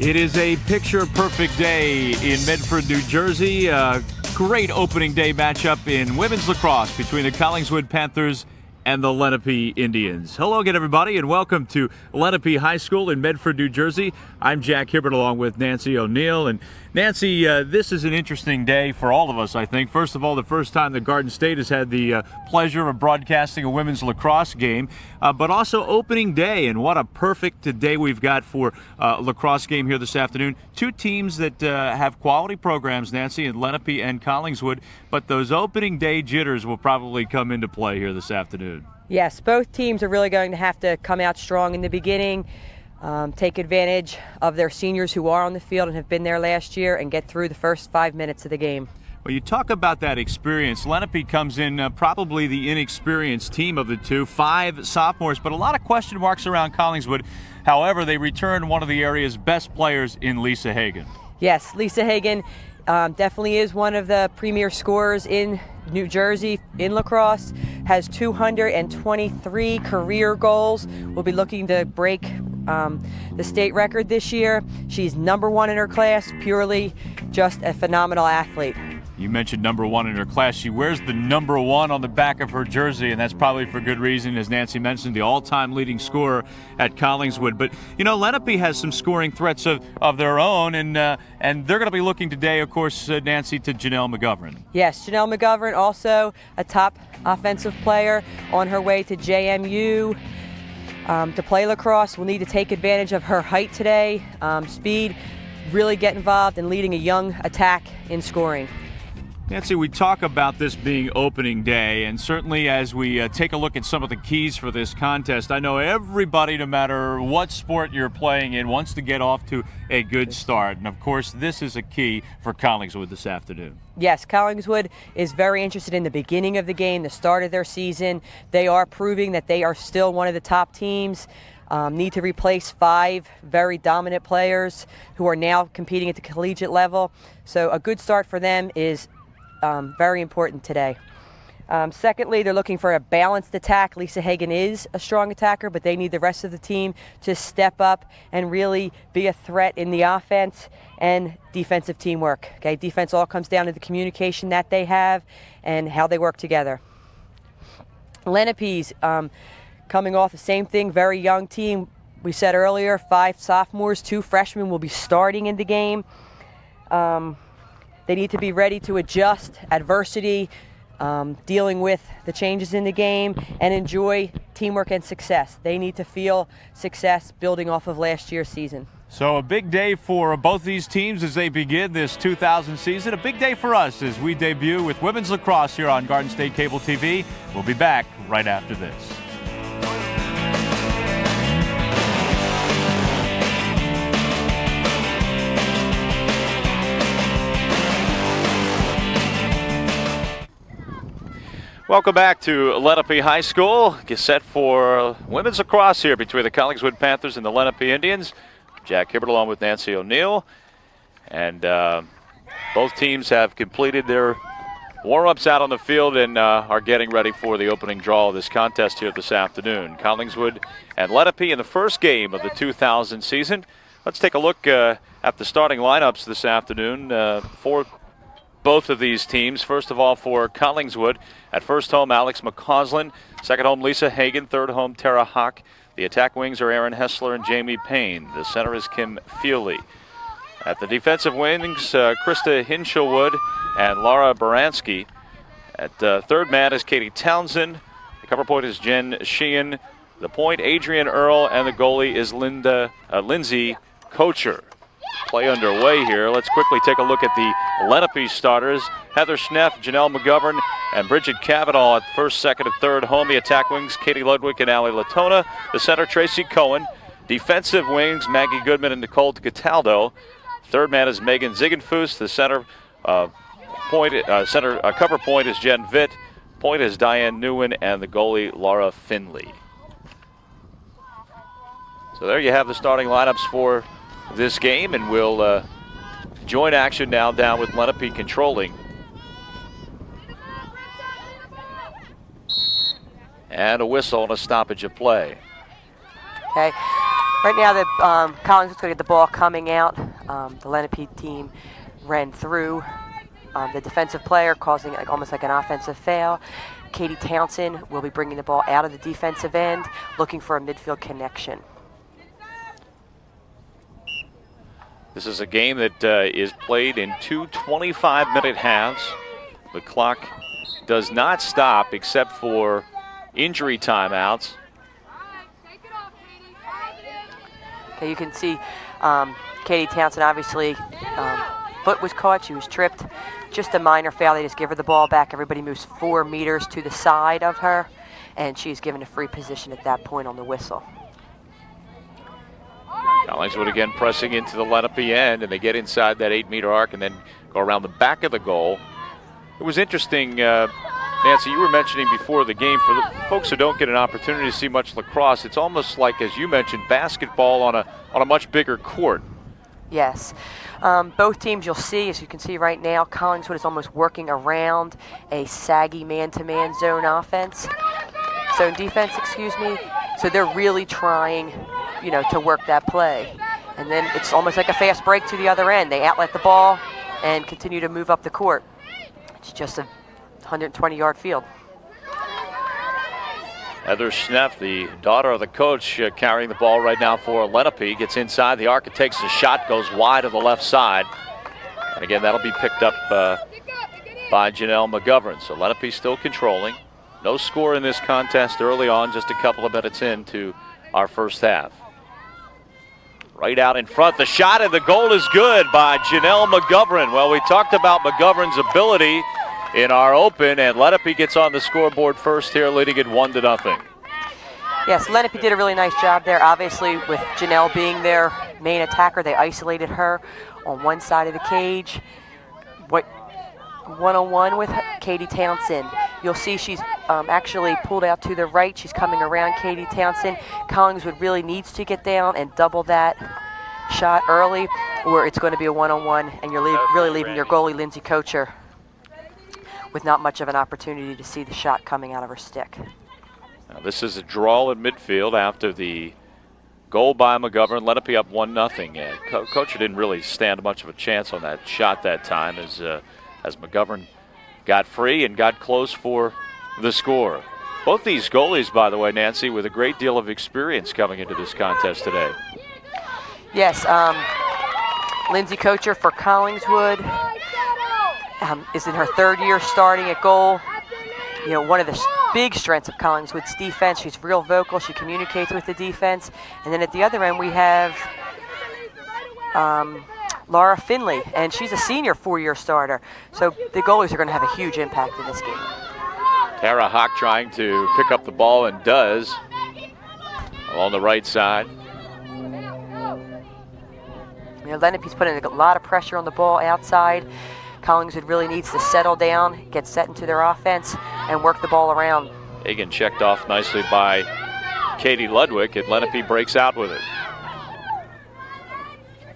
It is a picture-perfect day in Medford, New Jersey. A great opening day matchup in women's lacrosse between the Collingswood Panthers and the Lenape Indians. Hello again, everybody, and welcome to Lenape High School in Medford, New Jersey. I'm Jack Hibbard along with Nancy O'Neill. And Nancy, this is an interesting day for all of us, I think. First of all, the first time that Garden State has had the pleasure of broadcasting a women's lacrosse game, but also opening day. And what a perfect day we've got for a lacrosse game here this afternoon. Two teams that have quality programs, Nancy, in Lenape and Collingswood, but those opening day jitters will probably come into play here this afternoon. Yes, both teams are really going to have to come out strong in the beginning, take advantage of their seniors who are on the field and have been there last year, and get through the first 5 minutes of the game. Well, you talk about that experience. Lenape comes in probably the inexperienced team of the two, 5 sophomores, but a lot of question marks around Collingswood. However, they return one of the area's best players in Lisa Hagan. Yes, Lisa Hagan definitely is one of the premier scorers in New Jersey in lacrosse, has 223 career goals. We'll be looking to break the state record this year. She's #1 in her class, purely just a phenomenal athlete. You mentioned #1 in her class. She wears the #1 on the back of her jersey, and that's probably for good reason. As Nancy mentioned, the all-time leading scorer at Collingswood. But, you know, Lenape has some scoring threats of their own, and they're going to be looking today, of course, Nancy, to Janelle McGovern. Yes, Janelle McGovern, also a top offensive player on her way to JMU. To play lacrosse, will need to take advantage of her height today, speed, really get involved in leading a young attack in scoring. Nancy, we talk about this being opening day, and certainly as we take a look at some of the keys for this contest, I know everybody, no matter what sport you're playing in, wants to get off to a good start. And of course, this is a key for Collingswood this afternoon. Yes, Collingswood is very interested in the beginning of the game, the start of their season. They are proving that they are still one of the top teams. Need to replace 5 very dominant players who are now competing at the collegiate level. So a good start for them is very important today. Secondly, they're looking for a balanced attack. Lisa Hagan is a strong attacker, but they need the rest of the team to step up and really be a threat in the offense and defensive teamwork. Okay, defense all comes down to the communication that they have and how they work together. Lenape's coming off the same thing, very young team. We said earlier, 5 sophomores, 2 freshmen will be starting in the game. They need to be ready to adjust adversity, dealing with the changes in the game, and enjoy teamwork and success. They need to feel success building off of last year's season. So a big day for both these teams as they begin this 2000 season. A big day for us as we debut with women's lacrosse here on Garden State Cable TV. We'll be back right after this. Welcome back to Lenape High School. Get set for women's lacrosse here between the Collingswood Panthers and the Lenape Indians. Jack Hibbard along with Nancy O'Neill. And both teams have completed their warm-ups out on the field and are getting ready for the opening draw of this contest here this afternoon. Collingswood and Lenape in the first game of the 2000 season. Let's take a look at the starting lineups this afternoon for both of these teams. First of all, for Collingswood, at first home, Alex McCausland. Second home, Lisa Hagan. Third home, Tara Hawk. The attack wings are Aaron Hessler and Jamie Payne. The center is Kim Feely. At the defensive wings, Krista Hinshelwood and Laura Baranski. At third man is Katie Townsend. The cover point is Jen Sheehan. The point, Adrian Earl, and the goalie is Lindsay Kocher. Play underway here. Let's quickly take a look at the Lenape starters. Heather Schneff, Janelle McGovern, and Bridget Cavanaugh at first, second, and third home. The attack wings, Katie Ludwig and Allie Latona. The center, Tracy Cohen. Defensive wings, Maggie Goodman and Nicole Cataldo. Third man is Megan Ziegenfuss. The center cover point is Jen Vitt. Point is Diane Newen, and the goalie, Laura Finley. So there you have the starting lineups for this game, and we'll join action now down with Lenape controlling. And a whistle and a stoppage of play. Okay. Right now, the Collingswood's going to get the ball coming out. The Lenape team ran through the defensive player, causing almost like an offensive foul. Katie Townsend will be bringing the ball out of the defensive end, looking for a midfield connection. This is a game that is played in two 25-minute halves. The clock does not stop except for injury timeouts. Okay, you can see Katie Townsend, obviously, foot was caught. She was tripped. Just a minor foul. They just give her the ball back. Everybody moves 4 meters to the side of her, and she's given a free position at that point on the whistle. Collingswood again pressing into the Lenape end, and they get inside that 8-meter arc and then go around the back of the goal. It was interesting, Nancy, you were mentioning before the game, for the folks who don't get an opportunity to see much lacrosse, it's almost like, as you mentioned, basketball on a much bigger court. Yes. Both teams, you'll see, as you can see right now, Collingswood is almost working around a saggy man-to-man zone defense, excuse me. So they're really trying, to work that play. And then it's almost like a fast break to the other end. They outlet the ball and continue to move up the court. It's just a 120-yard field. Heather Schneff, the daughter of the coach, carrying the ball right now for Lenape, gets inside the arc and takes a shot, goes wide to the left side. And again, that'll be picked up by Janelle McGovern. So Lenape still controlling. No score in this contest early on, just a couple of minutes into our first half. Right out in front, the shot and the goal is good by Janelle McGovern. Well, we talked about McGovern's ability in our open, and Lenape gets on the scoreboard first here, leading it 1-0. Yes, Lenape did a really nice job there. Obviously, with Janelle being their main attacker, they isolated her on one side of the cage. One-on-one with Katie Townsend. You'll see she's actually pulled out to the right. She's coming around Katie Townsend. Collingswood really needs to get down and double that shot early, or it's going to be a one-on-one, and you're really leaving your goalie, Lindsay Kocher, with not much of an opportunity to see the shot coming out of her stick. Now this is a draw in midfield after the goal by McGovern. Lenape up 1-0. Kocher didn't really stand much of a chance on that shot that time as McGovern got free and got close for the score. Both these goalies, by the way, Nancy, with a great deal of experience coming into this contest today. Yes, Lindsay Kocher for Collingswood is in her 3rd year starting at goal. One of the big strengths of Collingswood's defense. She's real vocal. She communicates with the defense. And then at the other end, we have Laura Finley, and she's a senior 4-year starter. So the goalies are going to have a huge impact in this game. Tara Hawk trying to pick up the ball and does along the right side. Lenape's putting a lot of pressure on the ball outside. Collingswood really needs to settle down, get set into their offense, and work the ball around. Hagan checked off nicely by Katie Ludwig, and Lenape breaks out with it.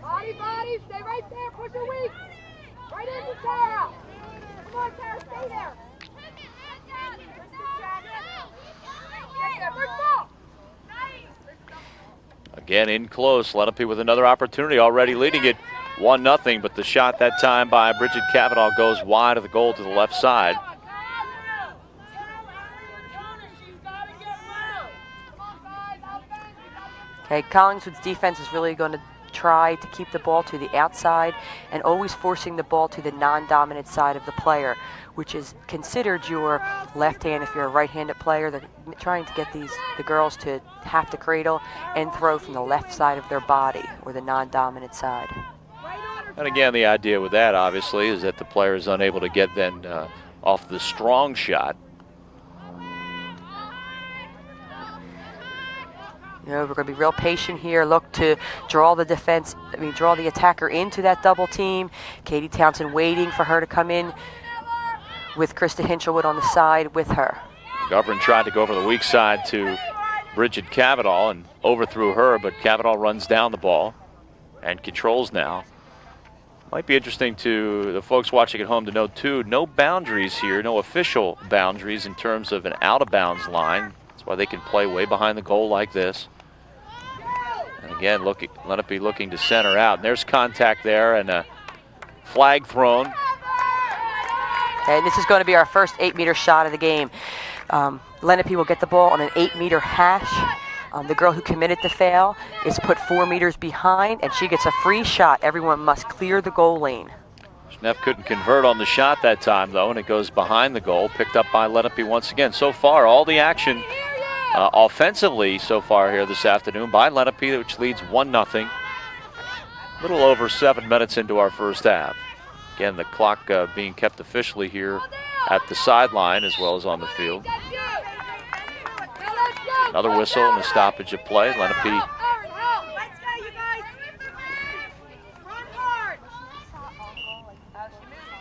Body, stay right there, push her weak. Right into Tara. Come on, Tara, stay there. Again in close, Lenape with another opportunity, already leading it 1-0, but the shot that time by Bridget Cavanaugh goes wide of the goal to the left side. Okay, Collingswood's defense is really going to try to keep the ball to the outside and always forcing the ball to the non-dominant side of the player, which is considered your left hand if you're a right-handed player. They're trying to get the girls to have to cradle and throw from the left side of their body, or the non-dominant side. And again, the idea with that, obviously, is that the player is unable to get then off the strong shot. We're going to be real patient here. Look to draw the draw the attacker into that double team. Katie Townsend waiting for her to come in with Krista Hinchelwood on the side with her. McGovern tried to go over the weak side to Bridget Cavanaugh and overthrew her, but Cavanaugh runs down the ball and controls now. Might be interesting to the folks watching at home to know, too, no boundaries here, no official boundaries in terms of an out-of-bounds line. That's why they can play way behind the goal like this. And again, Lenape looking to center out. And there's contact there and a flag thrown. And this is going to be our first 8-meter shot of the game. Lenape will get the ball on an 8-meter hash. The girl who committed the foul is put 4 meters behind, and she gets a free shot. Everyone must clear the goal lane. Schneff couldn't convert on the shot that time, though, and it goes behind the goal, picked up by Lenape once again. So far, all the action offensively so far here this afternoon by Lenape, which leads 1-0. A little over 7 minutes into our first half. Again, the clock being kept officially here at the sideline as well as on the field. Another whistle and a stoppage of play. Lenape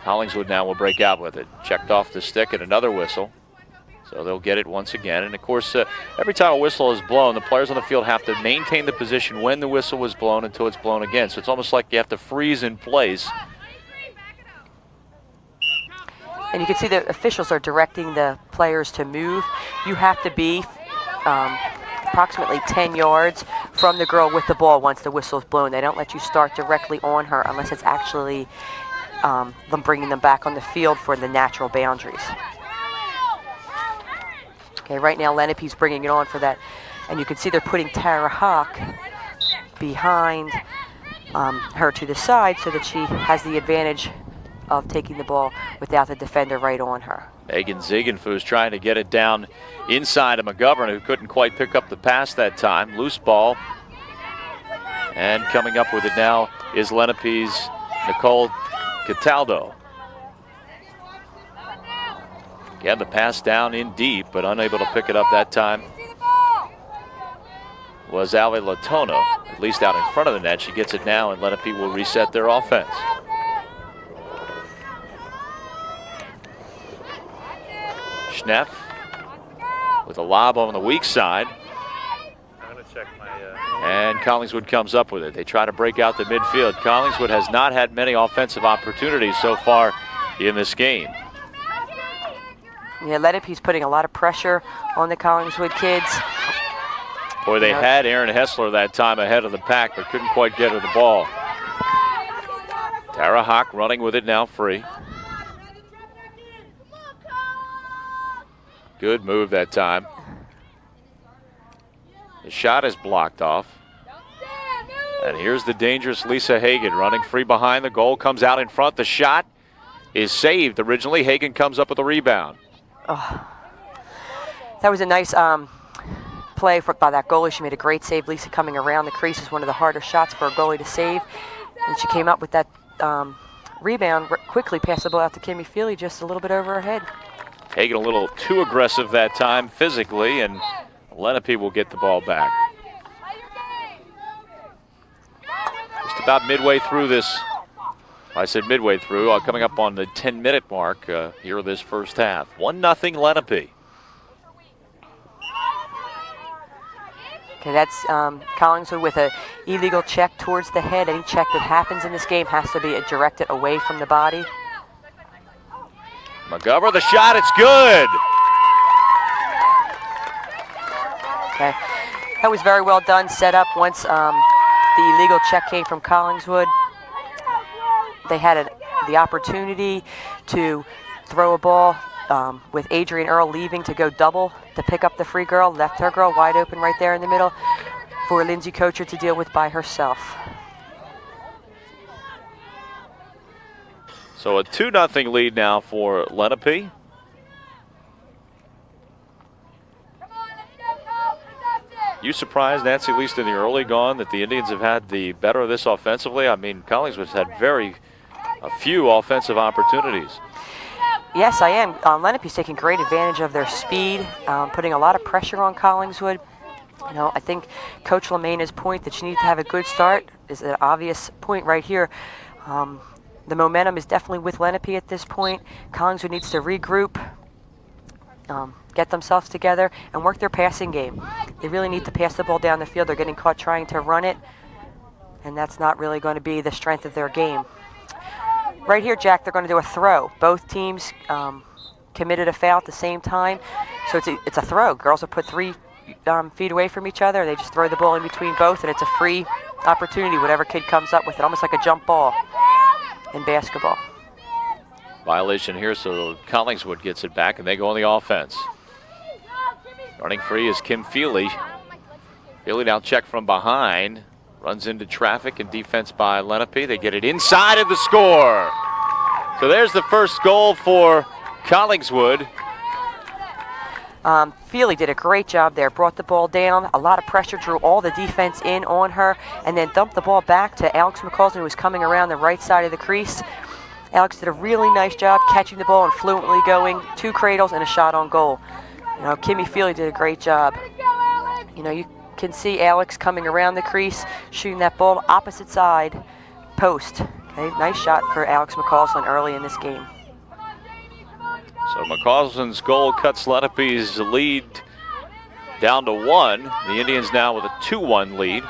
Collingswood now will break out with it. Checked off the stick and another whistle. So they'll get it once again. And of course, every time a whistle is blown, the players on the field have to maintain the position when the whistle was blown until it's blown again. So it's almost like you have to freeze in place. And you can see the officials are directing the players to move. You have to be approximately 10 yards from the girl with the ball once the whistle is blown. They don't let you start directly on her unless it's actually them bringing them back on the field for the natural boundaries. Okay, right now Lenape's bringing it on for that. And you can see they're putting Tara Hawk behind her to the side so that she has the advantage of taking the ball without the defender right on her. Megan Ziegenfuss trying to get it down inside of McGovern, who couldn't quite pick up the pass that time. Loose ball. And coming up with it now is Lenape's Nicole Cataldo. Again, the pass down in deep, but unable to pick it up that time was Ali Latono, at least out in front of the net. She gets it now, and Lenape will reset their offense. Schneff with a lob on the weak side. I'm going to check my... And Collingswood comes up with it. They try to break out the midfield. Collingswood has not had many offensive opportunities so far in this game. Yeah, Lenape's putting a lot of pressure on the Collingswood kids. Boy, they had Aaron Hessler that time ahead of the pack, but couldn't quite get her the ball. Tara Hawk running with it now free. Good move that time. The shot is blocked off. And here's the dangerous Lisa Hagan running free behind the goal, comes out in front. The shot is saved originally. Hagan comes up with a rebound. Oh. That was a nice play by that goalie. She made a great save. Lisa coming around the crease is one of the harder shots for a goalie to save. And she came up with that rebound, quickly passed the ball out to Kimmy Feely just a little bit over her head. Hagan a little too aggressive that time physically, and Lenape will get the ball back. Just about midway through this, I said midway through, coming up on the 10-minute mark here this first half. 1-0 Lenape. Okay, that's Collingswood with an illegal check towards the head. Any check that happens in this game has to be directed away from the body. McGovern, the shot, it's good. Okay, that was very well done, set up once the illegal check came from Collingswood. They had the opportunity to throw a ball with Adrian Earl leaving to go double to pick up the free girl, left her girl wide open right there in the middle for Lindsay Kocher to deal with by herself. So a 2-0 lead now for Lenape. You surprised, Nancy, at least in the early going, that the Indians have had the better of this offensively? I mean, Collingswood's had a few offensive opportunities. Yes, I am. Lenape's taking great advantage of their speed, putting a lot of pressure on Collingswood. You know, I think Coach LeMaina's point that you need to have a good start is an obvious point right here. The momentum is definitely with Lenape at this point. Collingswood needs to regroup, get themselves together, and work their passing game. They really need to pass the ball down the field. They're getting caught trying to run it, and that's not really going to be the strength of their game. Right here, Jack, they're going to do a throw. Both teams committed a foul at the same time, so it's a throw. Girls have put 3 feet away from each other. They just throw the ball in between both, and it's a free opportunity, whatever kid comes up with it, almost like a jump ball in basketball. Violation here, so Collingswood gets it back, and they go on the offense. Running free is Kim Feely. Feely now checked from behind. Runs into traffic and defense by Lenape. They get it inside of the score. So there's the first goal for Collingswood. Feely did a great job there. Brought the ball down. A lot of pressure, drew all the defense in on her, and then dumped the ball back to Alex McCausland, who was coming around the right side of the crease. Alex did a really nice job catching the ball and fluently going 2 cradles and a shot on goal. You know, Kimmy Feely did a great job. You know, you can see Alex coming around the crease, shooting that ball opposite side post. Okay, nice shot for Alex McCausland early in this game. So McCausland's goal cuts Lenape's lead down to 1. The Indians now with a 2-1 lead.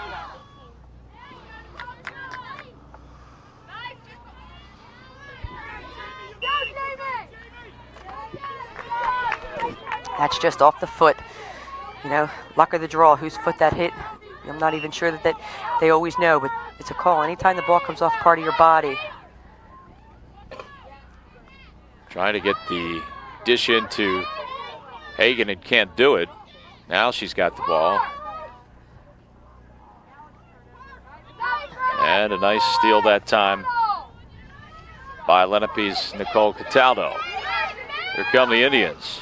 That's just off the foot. You know, luck of the draw, whose foot that hit. I'm not even sure that they always know, but it's a call. Anytime the ball comes off part of your body. Trying to get the dish into Hagan and can't do it. Now she's got the ball. And a nice steal that time by Lenape's Nicole Cataldo. Here come the Indians.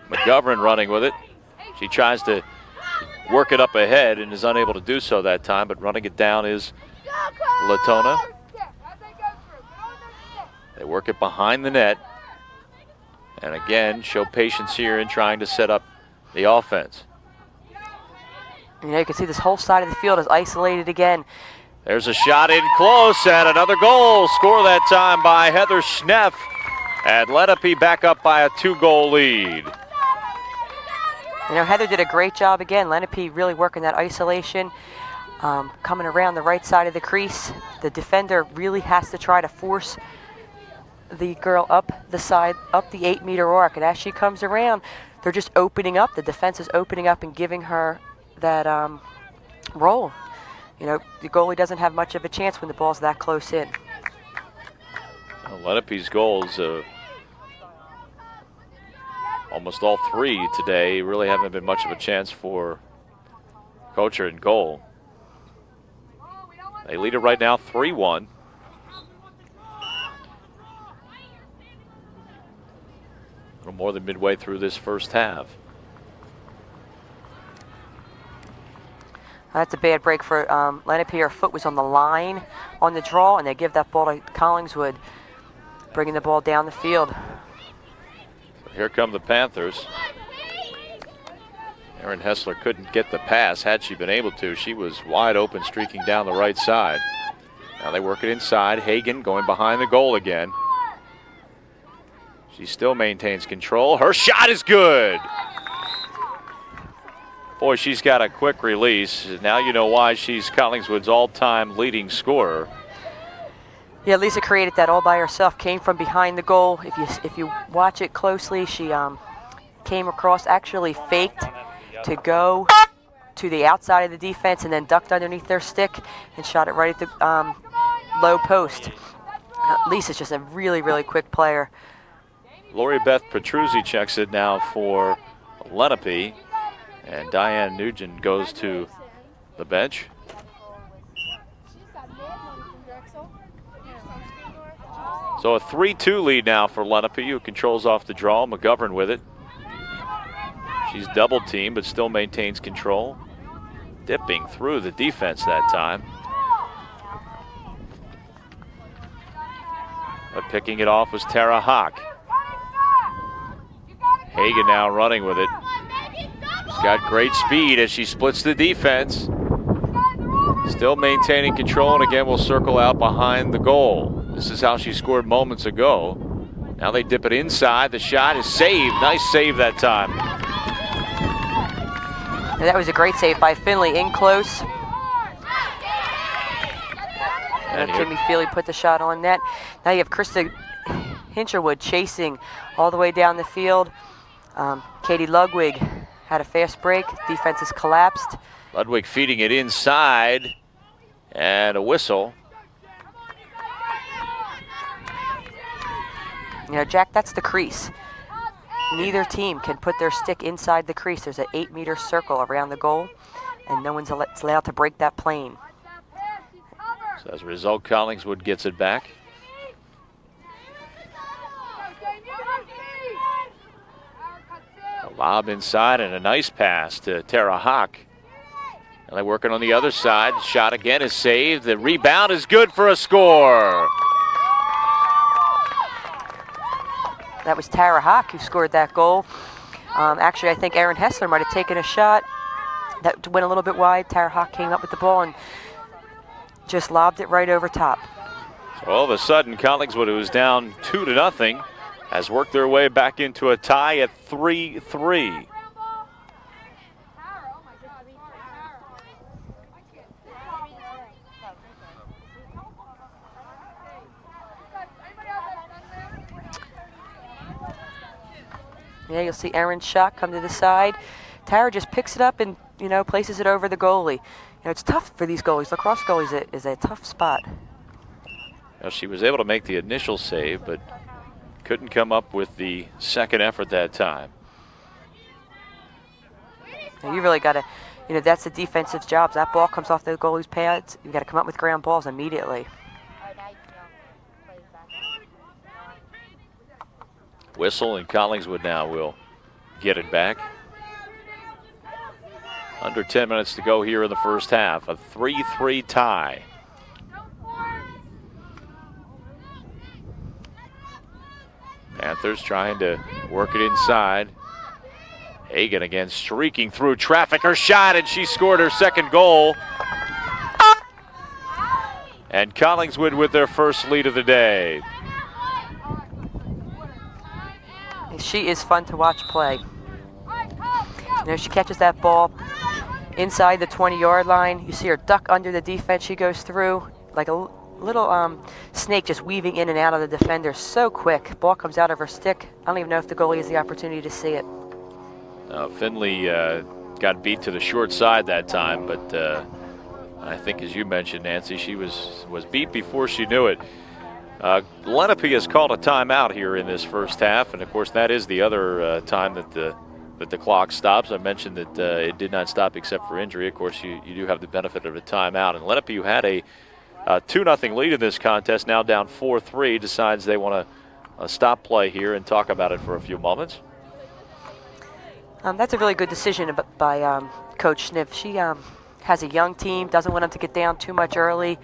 McGovern running with it. She tries to work it up ahead and is unable to do so that time, but running it down is Latona. They work it behind the net. And again, show patience here in trying to set up the offense. You know, you can see this whole side of the field is isolated again. There's a shot in close and another goal. Score that time by Heather Schneff. And Lenape back up by a 2-goal lead. You know, Heather did a great job again. Lenape really working that isolation, coming around the right side of the crease. The defender really has to try to force the girl up the side, up the 8-meter arc. And as she comes around, they're just opening up. The defense is opening up and giving her that roll. You know, the goalie doesn't have much of a chance when the ball's that close in. Well, Lenape's goals, almost all 3 today, really haven't been much of a chance for Kocher in goal. They lead it right now 3-1. A little more than midway through this first half. That's a bad break for Lenape. Her foot was on the line on the draw, and they give that ball to Collingswood, bringing the ball down the field. Here come the Panthers. Erin Hessler couldn't get the pass. Had she been able to, she was wide open, streaking down the right side. Now they work it inside. Hagan going behind the goal again. She still maintains control. Her shot is good. Boy, she's got a quick release. Now you know why she's Collingswood's all-time leading scorer. Yeah, Lisa created that all by herself. Came from behind the goal. If you watch it closely, she came across, actually faked to go to the outside of the defense and then ducked underneath their stick and shot it right at the low post. Lisa's just a really, really quick player. Lori Beth Petruzzi checks it now for Lenape, and Diane Nugent goes to the bench. So a 3-2 lead now for Lenape, who controls off the draw. McGovern with it. She's double teamed, but still maintains control. Dipping through the defense that time. But picking it off was Tara Hawk. Hagan now running with it. She's got great speed as she splits the defense. Still maintaining control, and again will circle out behind the goal. This is how she scored moments ago. Now they dip it inside. The shot is saved. Nice save that time. And that was a great save by Finley, in close. And Kimmy Feely put the shot on net. Now you have Krista Hinsherwood chasing all the way down the field. Katie Ludwig had a fast break. Defense has collapsed. Ludwig feeding it inside, and a whistle. You know, Jack, that's the crease. Neither team can put their stick inside the crease. There's an 8-meter circle around the goal, and no one's allowed to break that plane. So as a result, Collingswood gets it back. A lob inside and a nice pass to Tara Hawk. And they're working on the other side. Shot again is saved. The rebound is good for a score. That was Tara Hawk who scored that goal. Actually, I think Erin Hessler might have taken a shot that went a little bit wide. Tara Hawk came up with the ball and just lobbed it right over top. So all of a sudden, Collingswood, who was down 2-0, has worked their way back into a tie at 3-3. Yeah, you'll see Erin's shot come to the side. Tara just picks it up and, you know, places it over the goalie. You know, it's tough for these goalies. Lacrosse goalies is a tough spot. Now, she was able to make the initial save, but couldn't come up with the second effort that time. Now, you really got to, you know, that's the defensive jobs. That ball comes off the goalie's pads. You got to come up with ground balls immediately. Whistle, and Collingswood now will get it back. Under 10 minutes to go here in the first half. A 3-3 tie. Panthers trying to work it inside. Hagan again streaking through traffic. Her shot, and she scored her second goal. And Collingswood with their first lead of the day. She is fun to watch play. You know, she catches that ball inside the 20-yard line. You see her duck under the defense. She goes through like a little snake, just weaving in and out of the defender so quick. Ball comes out of her stick. I don't even know if the goalie has the opportunity to see it. Finley got beat to the short side that time, but I think, as you mentioned, Nancy, she was beat before she knew it. Lenape has called a timeout here in this first half, and of course that is the other time that the clock stops. I mentioned that it did not stop except for injury. Of course, you do have the benefit of a timeout. And Lenape, who had a 2-0 lead in this contest, now down 4-3, decides they want to stop play here and talk about it for a few moments. That's a really good decision by Coach Sniff. She has a young team, doesn't want them to get down too much early.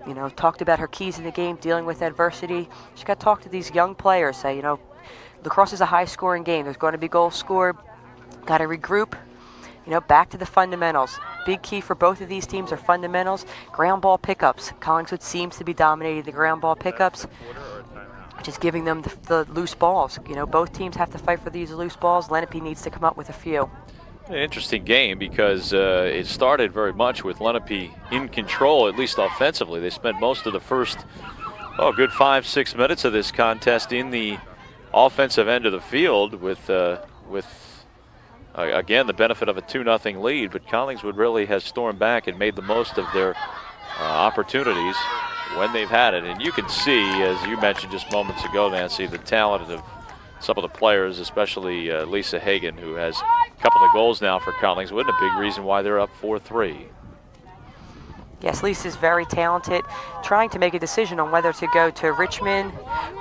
You know, talked about her keys in the game, dealing with adversity. She got to talk to these young players, say, you know, lacrosse is a high-scoring game. There's going to be goals scored. Got to regroup, you know, back to the fundamentals. Big key for both of these teams are fundamentals. Ground ball pickups. Collingswood seems to be dominating the ground ball pickups, just giving them the loose balls. You know, both teams have to fight for these loose balls. Lenape needs to come up with a few. An interesting game because it started very much with Lenape in control, at least offensively. They spent most of the first, good 5-6 minutes of this contest in the offensive end of the field with again, the benefit of a 2-0 lead. But Collingswood really has stormed back and made the most of their opportunities when they've had it. And you can see, as you mentioned just moments ago, Nancy, the talent of some of the players, especially Lisa Hagan, who has a couple of goals now for Collingswood, and a big reason why they're up 4-3. Yes, Lisa's very talented, trying to make a decision on whether to go to Richmond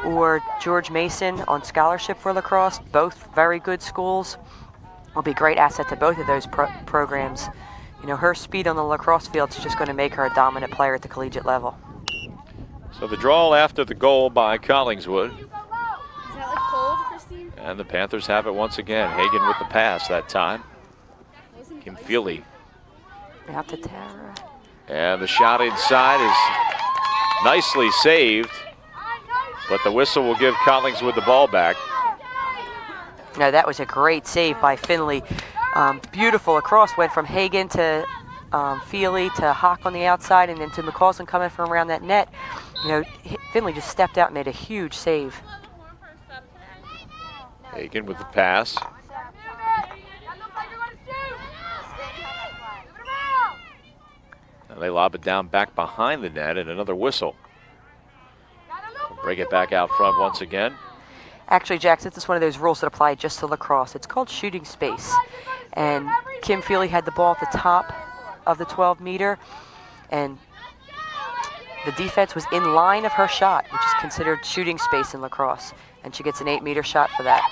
or George Mason on scholarship for lacrosse. Both very good schools. Will be a great asset to both of those programs. You know, her speed on the lacrosse field is just going to make her a dominant player at the collegiate level. So the draw after the goal by Collingswood. Is that like cold, Christine? And the Panthers have it once again. Hagan with the pass that time. Kim Feely. Out to Tara. And the shot inside is nicely saved, but the whistle will give Collingswood the ball back. No, that was a great save by Finley. Beautiful across, went from Hagan to Feely to Hawk on the outside, and then to McCausland coming from around that net. You know, Finley just stepped out and made a huge save. Hagan with the pass. And they lob it down back behind the net, and another whistle. Bring it back out front once again. Actually, Jack, this is one of those rules that apply just to lacrosse. It's called shooting space. And Kim Feely had the ball at the top of the 12-meter, and the defense was in line of her shot, which is considered shooting space in lacrosse. And she gets an 8-meter shot for that.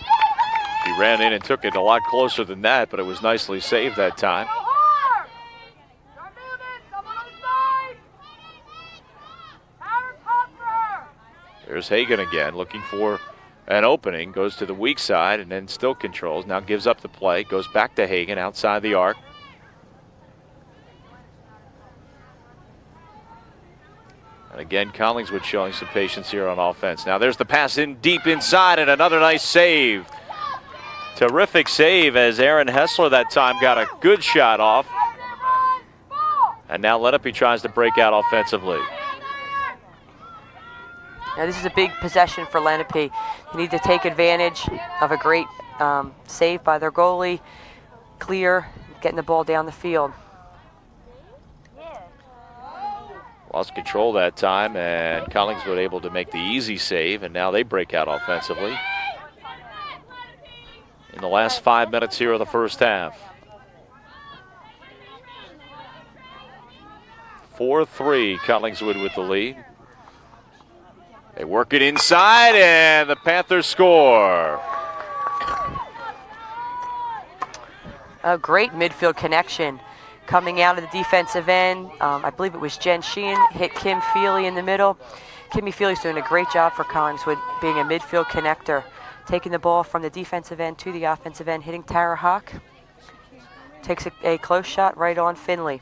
She ran in and took it a lot closer than that, but it was nicely saved that time. There's Hagan again, looking for an opening, goes to the weak side and then still controls. Now gives up the play, goes back to Hagan outside the arc. And again, Collingswood showing some patience here on offense. Now there's the pass in deep inside and another nice save. Terrific save as Aaron Hessler that time got a good shot off. And now Lenape tries to break out offensively. Now this is a big possession for Lenape. They need to take advantage of a great save by their goalie, clear, getting the ball down the field. Lost control that time, and Collingswood able to make the easy save, and now they break out offensively. In the last 5 minutes here of the first half. 4-3, Collingswood with the lead. They work it inside, and the Panthers score. A great midfield connection coming out of the defensive end. I believe it was Jen Sheehan hit Kim Feely in the middle. Kimmy Feely's doing a great job for Collingswood, being a midfield connector, taking the ball from the defensive end to the offensive end, hitting Tara Hawk. Takes a close shot right on Finley.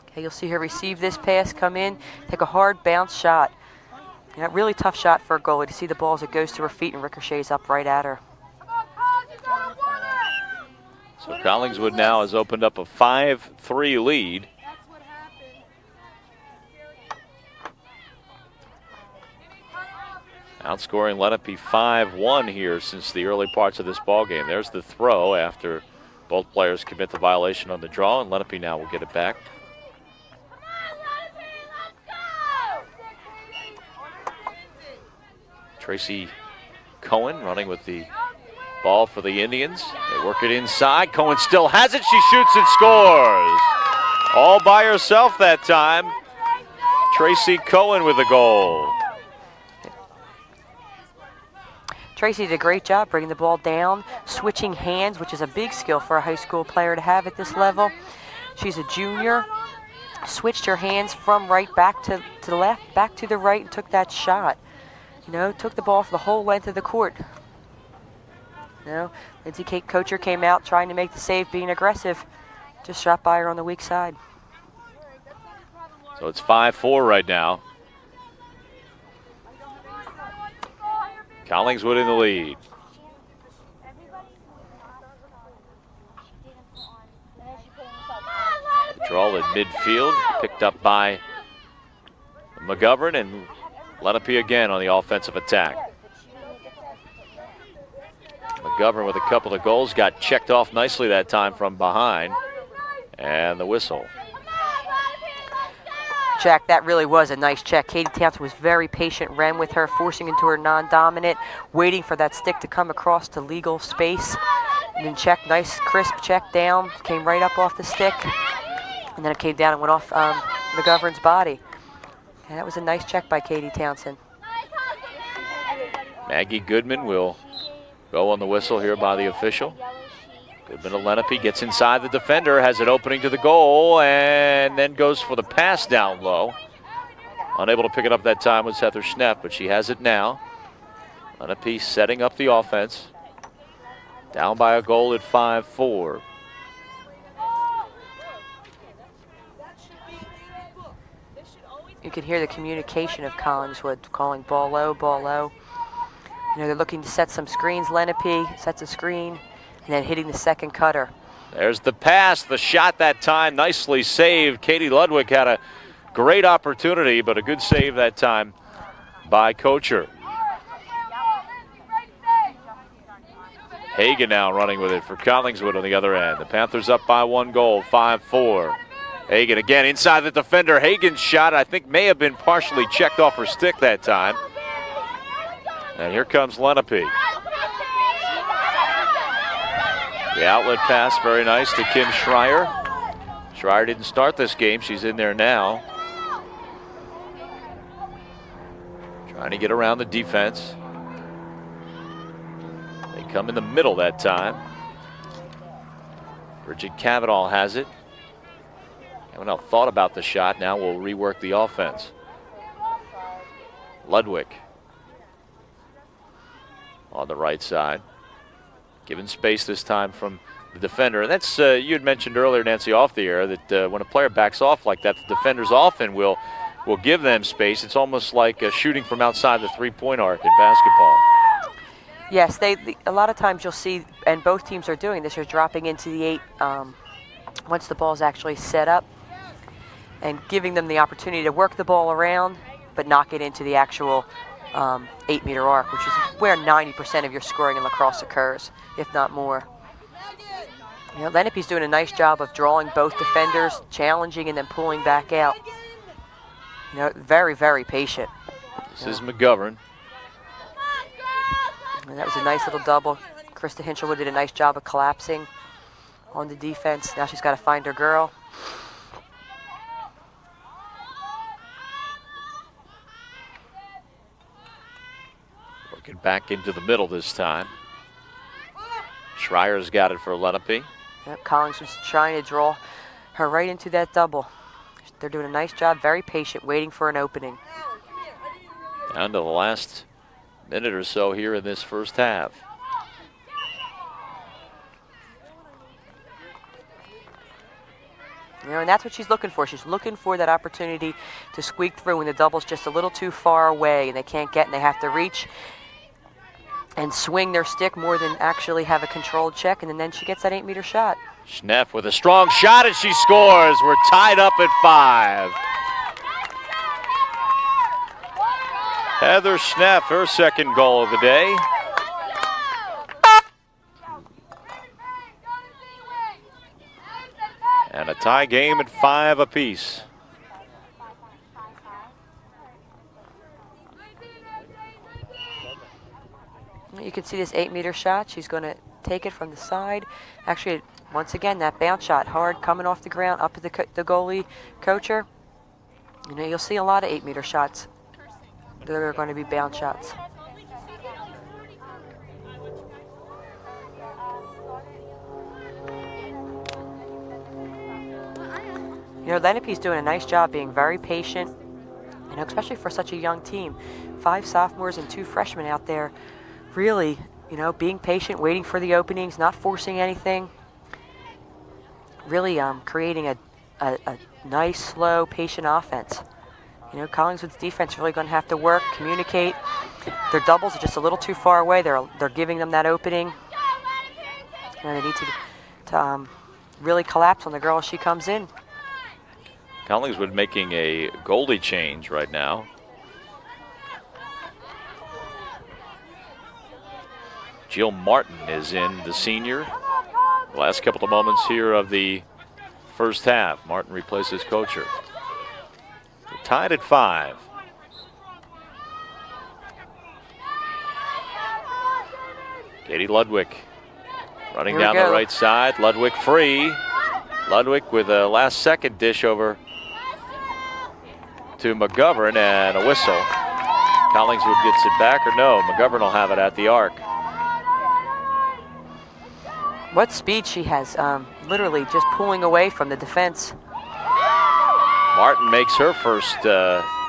Okay, you'll see her receive this pass, come in, take a hard bounce shot. Yeah, really tough shot for a goalie to see the ball as it goes to her feet and ricochets up right at her. So Collingswood now has opened up a 5-3 lead. Outscoring Lenape 5-1 here since the early parts of this ball game. There's the throw after both players commit the violation on the draw, and Lenape now will get it back. Tracy Cohen running with the ball for the Indians. They work it inside. Cohen still has it. She shoots and scores. All by herself that time. Tracy Cohen with the goal. Tracy did a great job bringing the ball down, switching hands, which is a big skill for a high school player to have at this level. She's a junior. Switched her hands from right back to the left, back to the right, and took that shot. You know, took the ball for the whole length of the court. You know, Lindsay Kate Kocher came out trying to make the save, being aggressive. Just shot by her on the weak side. So it's 5-4 right now. Collingswood in the lead. Draw in midfield, picked up by McGovern, and Lenape again on the offensive attack. McGovern with a couple of goals, got checked off nicely that time from behind, and the whistle. Jack, that really was a nice check. Katie Townsend was very patient, ran with her, forcing into her non-dominant, waiting for that stick to come across to legal space, and then check, nice crisp check down, came right up off the stick, and then it came down and went off McGovern's body. And that was a nice check by Katie Townsend. Maggie Goodman will go on the whistle here by the official. Goodman of Lenape gets inside the defender, has an opening to the goal, and then goes for the pass down low. Unable to pick it up that time was Heather Schnepp, but she has it now. Lenape setting up the offense. Down by a goal at 5-4. You can hear the communication of Collingswood calling ball low, ball low. You know, they're looking to set some screens. Lenape sets a screen and then hitting the second cutter. There's the pass, the shot that time, nicely saved. Katie Ludwig had a great opportunity, but a good save that time by Kocher. Hagan now running with it for Collingswood on the other end. The Panthers up by 1 goal, 5-4. Hagan again inside the defender. Hagan's shot, I think, may have been partially checked off her stick that time. And here comes Lenape. The outlet pass, very nice to Kim Schreier. Schreier didn't start this game. She's in there now. Trying to get around the defense. They come in the middle that time. Bridget Cavanaugh has it. Cavanaugh thought about the shot. Now we'll rework the offense. Ludwig on the right side. Given space this time from the defender. And that's, you had mentioned earlier, Nancy, off the air, that when a player backs off like that, the defenders often will give them space. It's almost like shooting from outside the three-point arc in basketball. Yes, a lot of times you'll see, and both teams are doing this, you're dropping into the 8 once the ball is actually set up and giving them the opportunity to work the ball around but knock it into the actual 8-meter arc, which is where 90% of your scoring in lacrosse occurs, if not more. You know, Lenape's doing a nice job of drawing both defenders, challenging, and then pulling back out. You know, very, very patient. This is McGovern. And that was a nice little double. Krista Hinchelwood did a nice job of collapsing on the defense. Now she's got to find her girl. Working back into the middle this time. Schreier's got it for Lenape. Yep, Collins was trying to draw her right into that double. They're doing a nice job, very patient, waiting for an opening. Down to the last minute or so here in this first half. You know, and that's what she's looking for. She's looking for that opportunity to squeak through when the double's just a little too far away and they can't get and they have to reach and swing their stick more than actually have a controlled check, and then she gets that 8-meter shot. Schneff with a strong shot and she scores. We're tied up at 5. Heather Schneff, her second goal of the day. And a tie game at 5 apiece. You can see this 8-meter shot. She's going to take it from the side. Actually, once again, that bounce shot, hard, coming off the ground, up at the goalie coacher. You know, you'll see a lot of 8-meter shots. They're going to be bounce shots. You know, Lenape's doing a nice job being very patient, you know, especially for such a young team. 5 sophomores and 2 freshmen out there, really, you know, being patient, waiting for the openings, not forcing anything. Really creating a nice, slow, patient offense. You know, Collingswood's defense is really going to have to work, communicate. Their doubles are just a little too far away. They're giving them that opening. And they need to really collapse on the girl as she comes in. Collingswood making a goalie change right now. Jill Martin is in, the senior. The last couple of moments here of the first half. Martin replaces Kocher. We're tied at 5. Katie Ludwig running down the right side. Ludwig free. Ludwig with a last-second dish over to McGovern and a whistle. Collingswood gets it back, or no? McGovern will have it at the arc. What speed she has, literally just pulling away from the defense. Martin makes her first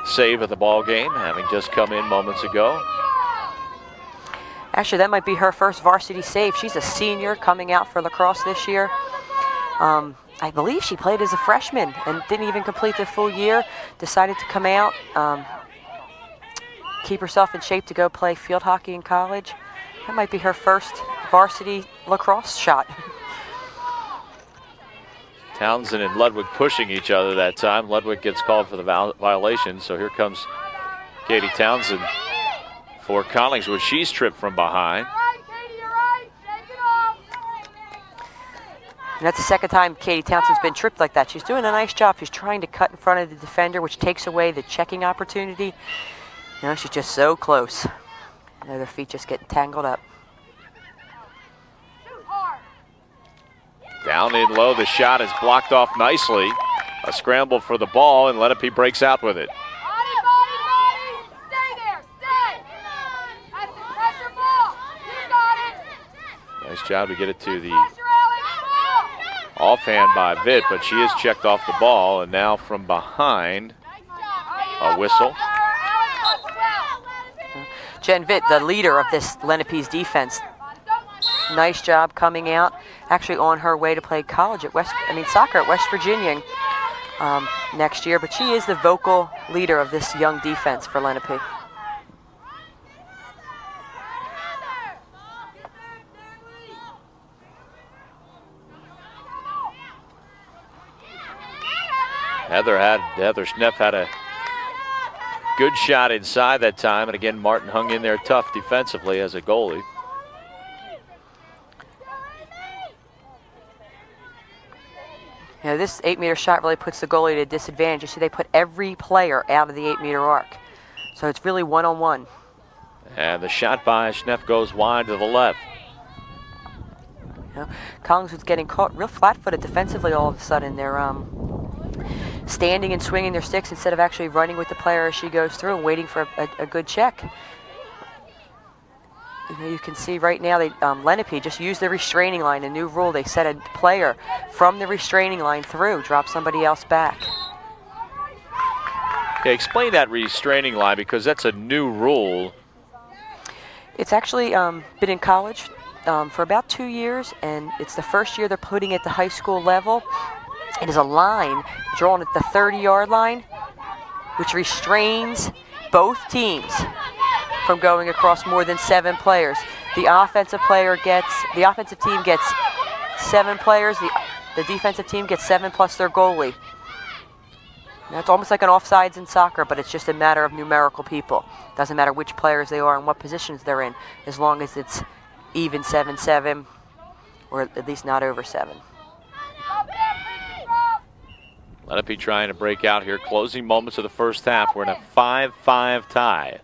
save of the ball game, having just come in moments ago. Actually, that might be her first varsity save. She's a senior coming out for lacrosse this year. I believe she played as a freshman and didn't even complete the full year. Decided to come out, keep herself in shape to go play field hockey in college. That might be her first varsity lacrosse shot. Townsend and Ludwig pushing each other that time. Ludwig gets called for the violation, so here comes Katie Townsend for Collingswood. She's tripped from behind. And that's the second time Katie Townsend's been tripped like that. She's doing a nice job. She's trying to cut in front of the defender, which takes away the checking opportunity. She's just so close. Their feet just getting tangled up. Down in low, the shot is blocked off nicely. A scramble for the ball, and Lenape breaks out with it. Body! Stay there! Stay! That's it. Pressure ball! You got it! Nice job to get it to the Pressure, Alex! offhand by Vitt, but she is checked off the ball, and now from behind, a whistle. Jen Vitt, the leader of this Lenape's defense. Nice job coming out. Actually on her way to play soccer at West Virginia next year, but she is the vocal leader of this young defense for Lenape. Heather Schneff had a good shot inside that time, and again Martin hung in there tough defensively as a goalie. This 8-meter shot really puts the goalie at a disadvantage. You see, they put every player out of the 8-meter arc. So it's really one-on-one. And the shot by Schneff goes wide to the left. Collingswood's getting caught real flat-footed defensively all of a sudden. They're standing and swinging their sticks instead of actually running with the player as she goes through and waiting for a good check. You can see right now Lenape just used the restraining line, a new rule. They set a player from the restraining line through, drop somebody else back. Okay, explain that restraining line, because that's a new rule. It's actually been in college for about 2 years, and it's the first year they're putting it at the high school level. It is a line drawn at the 30-yard line, which restrains both teams from going across more than 7 players. The offensive team gets 7 players. The defensive team gets 7 plus their goalie. Now, it's almost like an offsides in soccer, but it's just a matter of numerical people. Doesn't matter which players they are and what positions they're in, as long as it's even 7-7, or at least not over 7. Lenape trying to break out here. Closing moments of the first half. We're in a 5-5 tie.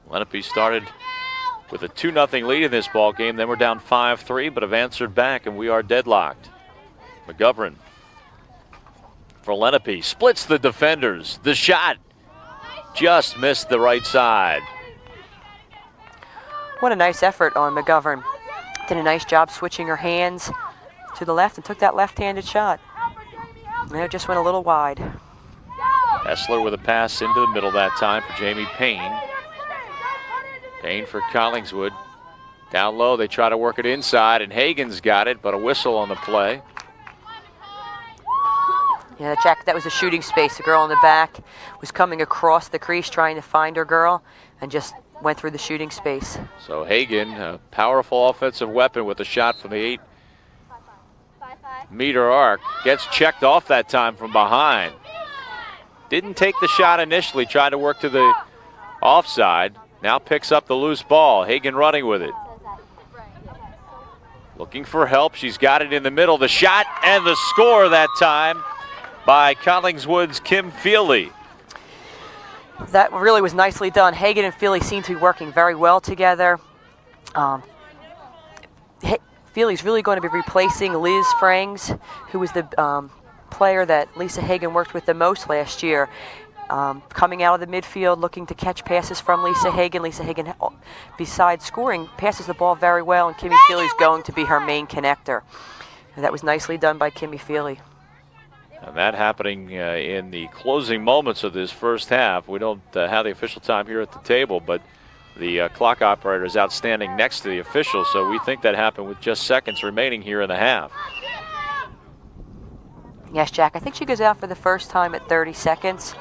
Lenape started with a 2-0 lead in this ball game. Then we're down 5-3, but have answered back, and we are deadlocked. McGovern for Lenape splits the defenders. The shot just missed the right side. What a nice effort on McGovern. Did a nice job switching her hands to the left and took that left-handed shot. And it just went a little wide. Essler with a pass into the middle that time for Jamie Payne. Payne for Collingswood. Down low, they try to work it inside, and Hagen's got it, but a whistle on the play. Yeah, Jack, that was a shooting space. The girl in the back was coming across the crease trying to find her girl and just went through the shooting space. So Hagen, a powerful offensive weapon with a shot from the 8-meter arc, gets checked off that time from behind. Didn't take the shot initially, tried to work to the offside. Now picks up the loose ball. Hagen running with it. Looking for help. She's got it in the middle. The shot and the score that time by Collingswood's Kim Feely. That really was nicely done. Hagen and Feely seem to be working very well together. Feely's really going to be replacing Liz Frangs, who was the player that Lisa Hagen worked with the most last year. Coming out of the midfield, looking to catch passes from Lisa Hagen. Lisa Hagen, besides scoring, passes the ball very well, and Kimmy Feely's going to be her main connector. And that was nicely done by Kimmy Feely. And that happening in the closing moments of this first half. We don't have the official time here at the table, but the clock operator is out standing next to the official, so we think that happened with just seconds remaining here in the half. Yes, Jack, I think she goes out for the first time at 30 seconds,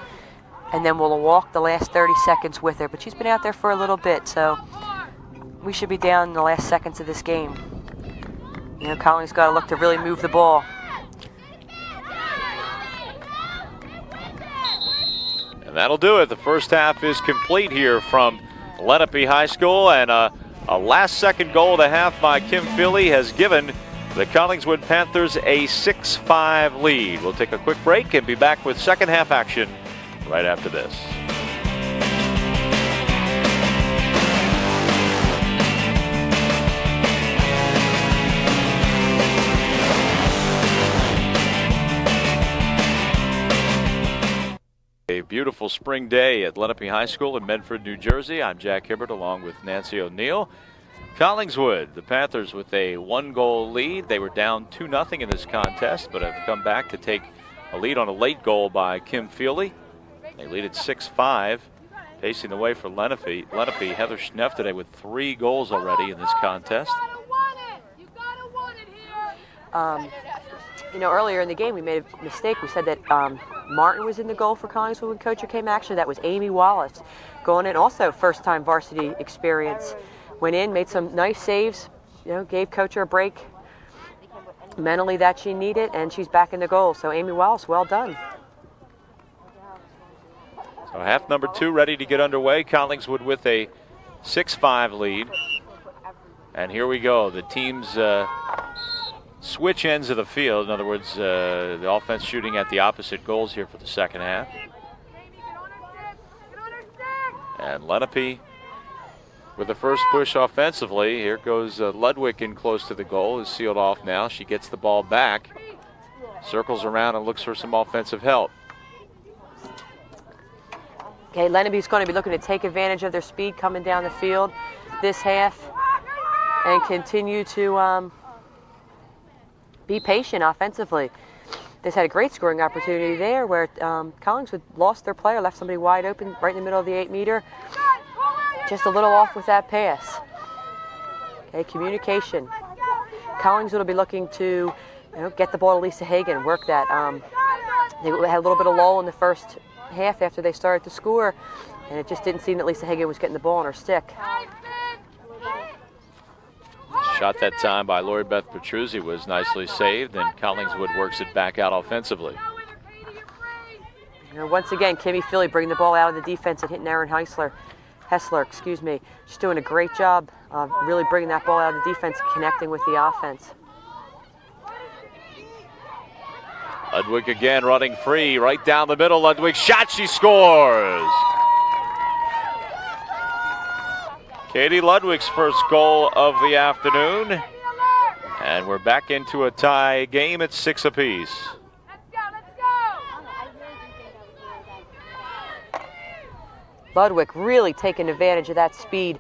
and then we'll walk the last 30 seconds with her. But she's been out there for a little bit, so we should be down in the last seconds of this game. You know, Collins got to look to really move the ball. And that'll do it. The first half is complete here from Lenape High School, and a last-second goal of the half by Kim Philly has given the Collingswood Panthers a 6-5 lead. We'll take a quick break and be back with second half action right after this. A beautiful spring day at Lenape High School in Medford, New Jersey. I'm Jack Hibbard along with Nancy O'Neill. Collingswood, the Panthers with a 1-goal lead. They were down 2-0 in this contest, but have come back to take a lead on a late goal by Kim Feely. They lead at 6-5. Pacing the way for Lenape, Heather Schneff today with 3 goals already in this contest. You know, earlier in the game we made a mistake. We said that Martin was in the goal for Collingswood when Coacher came. Actually, that was Amy Wallace going in. Also, first-time varsity experience. Went in, made some nice saves, you know, gave Coacher a break mentally that she needed, and she's back in the goal. So Amy Wallace, well done. So half number 2 ready to get underway. Collingswood with a 6-5 lead. And here we go. The teams switch ends of the field. In other words, the offense shooting at the opposite goals here for the second half. And Lenape with the first push offensively. Here goes Ludwig in close to the goal. Is sealed off now. She gets the ball back, circles around and looks for some offensive help. Okay, Lenape's going to be looking to take advantage of their speed coming down the field this half and continue to be patient offensively. They had a great scoring opportunity there where Collingswood lost their player, left somebody wide open right in the middle of the 8-meter. Just a little off with that pass. Okay, communication. Collingswood will be looking to, get the ball to Lisa Hagan, work that. They had a little bit of lull in the first half after they started to score, and it just didn't seem that Lisa Hagan was getting the ball on her stick. Shot that time by Lori Beth Petruzzi was nicely saved, and Collingswood works it back out offensively. Once again, Kimmy Philly bringing the ball out of the defense and hitting Erin Hessler. She's doing a great job of really bringing that ball out of the defense and connecting with the offense. Ludwig again running free right down the middle. Ludwig shot, she scores. Katie Ludwig's first goal of the afternoon. And we're back into a tie game at 6 apiece. Ludwig really taking advantage of that speed,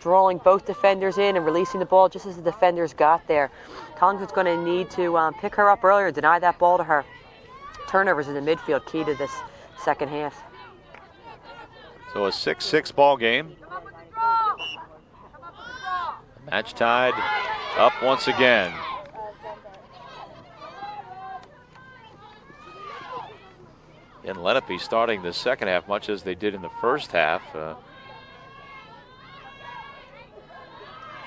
drawing both defenders in and releasing the ball just as the defenders got there. Collingswood's going to need to pick her up earlier, deny that ball to her. Turnovers in the midfield, key to this second half. So a 6-6 ball game. Match tied up once again. And Lenape starting the second half much as they did in the first half.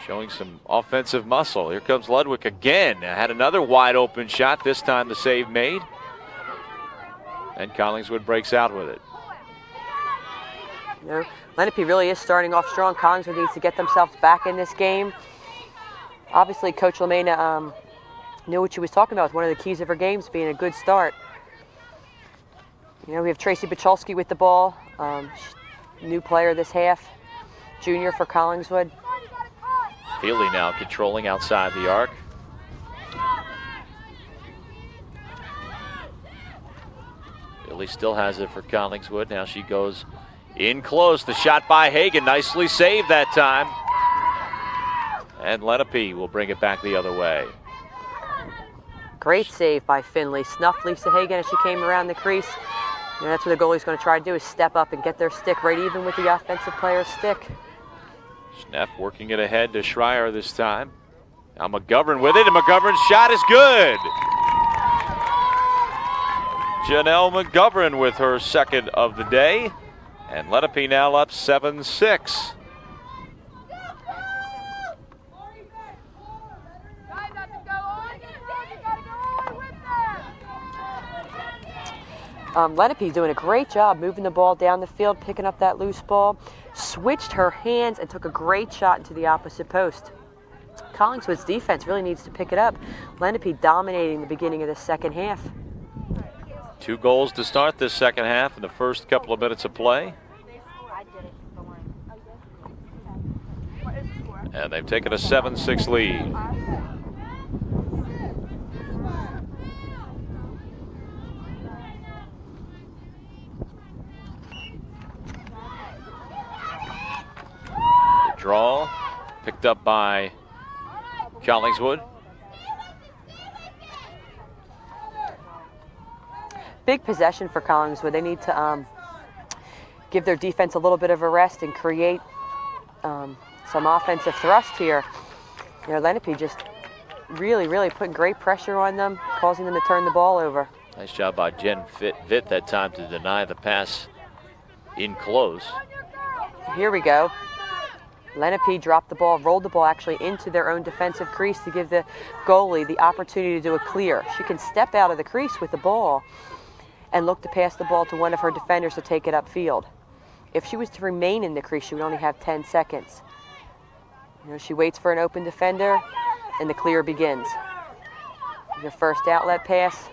Showing some offensive muscle. Here comes Ludwig again. Had another wide open shot, this time the save made. And Collingswood breaks out with it. Lenape really is starting off strong. Collingswood needs to get themselves back in this game. Obviously, Coach LeMaina knew what she was talking about with one of the keys of her games being a good start. We have Tracy Bachalski with the ball, new player this half, junior for Collingswood. Feely now controlling outside the arc. Feely still has it for Collingswood. Now she goes in close. The shot by Hagan, nicely saved that time. And Lenape will bring it back the other way. Great save by Finley. Snuffed Lisa Hagan as she came around the crease. That's what the goalie's going to try to do, is step up and get their stick right even with the offensive player's stick. Schneff working it ahead to Schreier this time. Now McGovern with it, and McGovern's shot is good. Janelle McGovern with her second of the day. And Lenape now up 7-6. Lenape's doing a great job moving the ball down the field, picking up that loose ball, switched her hands and took a great shot into the opposite post. Collingswood's defense really needs to pick it up. Lenape dominating the beginning of the second half. 2 goals to start this second half in the first couple of minutes of play. And they've taken a 7-6 lead. The draw picked up by Collingswood. Big possession for Collingswood. They need to give their defense a little bit of a rest and create some offensive thrust here. You know, Lenape just really putting great pressure on them, causing them to turn the ball over. Nice job by Jen Vitt that time to deny the pass in close. Here we go. Lenape dropped the ball, rolled the ball actually into their own defensive crease to give the goalie the opportunity to do a clear. She can step out of the crease with the ball and look to pass the ball to one of her defenders to take it upfield. If she was to remain in the crease, she would only have 10 seconds. You know, she waits for an open defender, and the clear begins. The first outlet pass.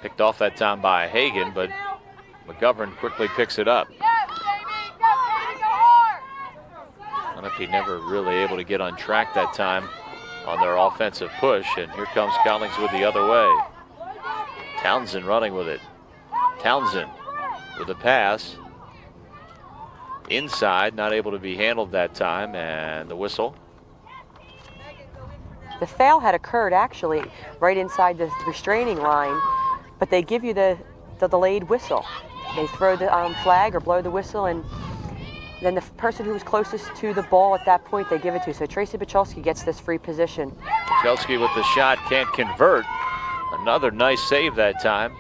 Picked off that time by Hagan, but McGovern quickly picks it up. Lenape never really able to get on track that time on their offensive push, and here comes Collingswood the other way. Townsend running with it. Townsend with the pass. Inside, not able to be handled that time, and the whistle. The foul had occurred actually right inside the restraining line, but they give you the delayed whistle. They throw the flag or blow the whistle, and then the person who was closest to the ball at that point they give it to. So Tracy Bachelski gets this free position. Bachelski with the shot, can't convert. Another nice save that time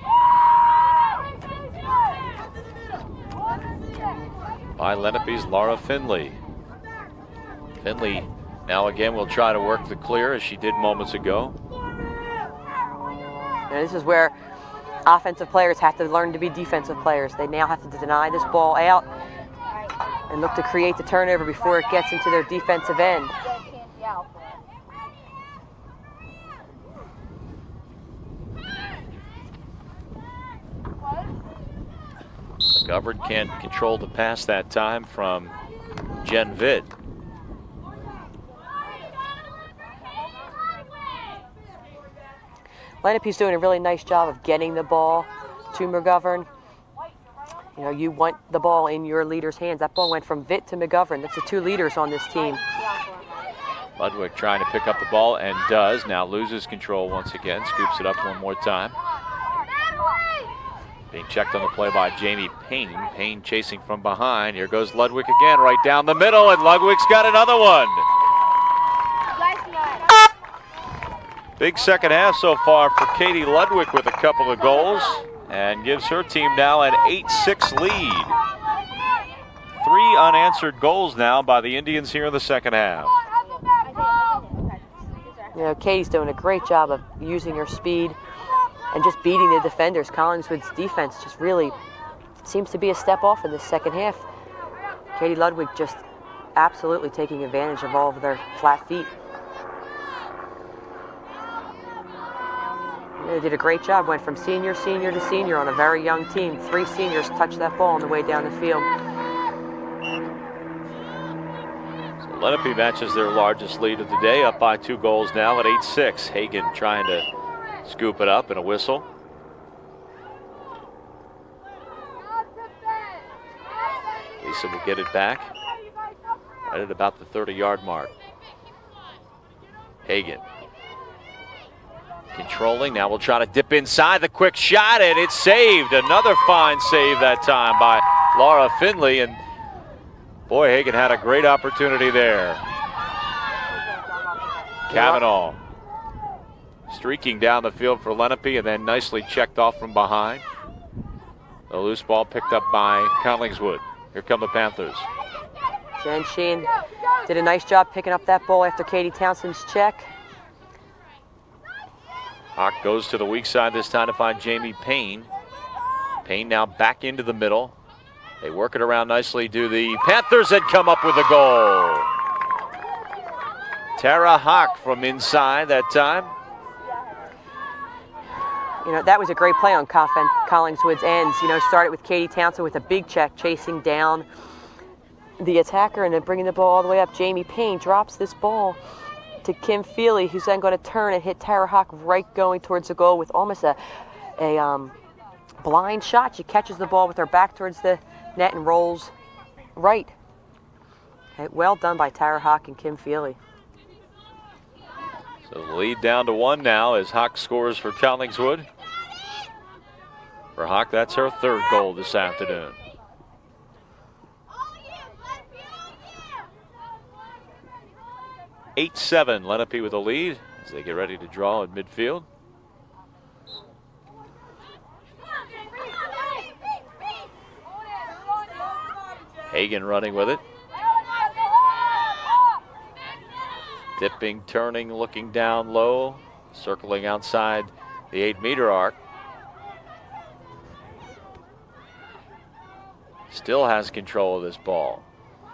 by Lenape's Laura Finley. Finley now again will try to work the clear as she did moments ago. And this is where offensive players have to learn to be defensive players. They now have to deny this ball out and look to create the turnover before it gets into their defensive end. McGovern can't control the pass that time from Jen Vitt. Lenape's doing a really nice job of getting the ball to McGovern. You know, you want the ball in your leader's hands. That ball went from Vitt to McGovern. That's the 2 leaders on this team. Ludwig trying to pick up the ball and does. Now loses control once again. Scoops it up one more time. Being checked on the play by Jamie Payne. Payne chasing from behind. Here goes Ludwig again, right down the middle, and Ludwig's got another one. Big second half so far for Katie Ludwig with a couple of goals, and gives her team now an 8-6 lead. 3 unanswered goals now by the Indians here in the second half. You know, Katie's doing a great job of using her speed and just beating the defenders. Collingswood's defense just really seems to be a step off in the second half. Katie Ludwig just absolutely taking advantage of all of their flat feet. They did a great job, went from senior to senior on a very young team. 3 seniors touched that ball on the way down the field. So Lenape matches their largest lead of the day, up by 2 goals now at 8-6. Hagan trying to scoop it up and a whistle. Lisa will get it back right at about the 30-yard mark. Hagan controlling, now we'll try to dip inside, the quick shot, and it's saved. Another fine save that time by Laura Finley, and boy, Hagan had a great opportunity there. Kavanaugh streaking down the field for Lenape and then nicely checked off from behind. The loose ball picked up by Collingswood. Here come the Panthers. Jen Sheen did a nice job picking up that ball after Katie Townsend's check. Hawk goes to the weak side this time to find Jamie Payne. Payne now back into the middle. They work it around nicely. Do the Panthers that come up with a goal. Tara Hawk from inside that time. You know, that was a great play on Collingswood's ends. You know, started with Katie Townsend with a big check chasing down the attacker and then bringing the ball all the way up. Jamie Payne drops this ball to Kim Feely, who's then going to turn and hit Tara Hawk right going towards the goal with almost a blind shot. She catches the ball with her back towards the net and rolls right. Okay, well done by Tara Hawk and Kim Feely. So the lead down to 1 now as Hawk scores for Collingswood. For Hawk, that's her 3rd goal this afternoon. (8-7) Lenape with a lead as they get ready to draw in midfield. Hagen running with it. Dipping, turning, looking down low, circling outside the 8-meter arc. Still has control of this ball.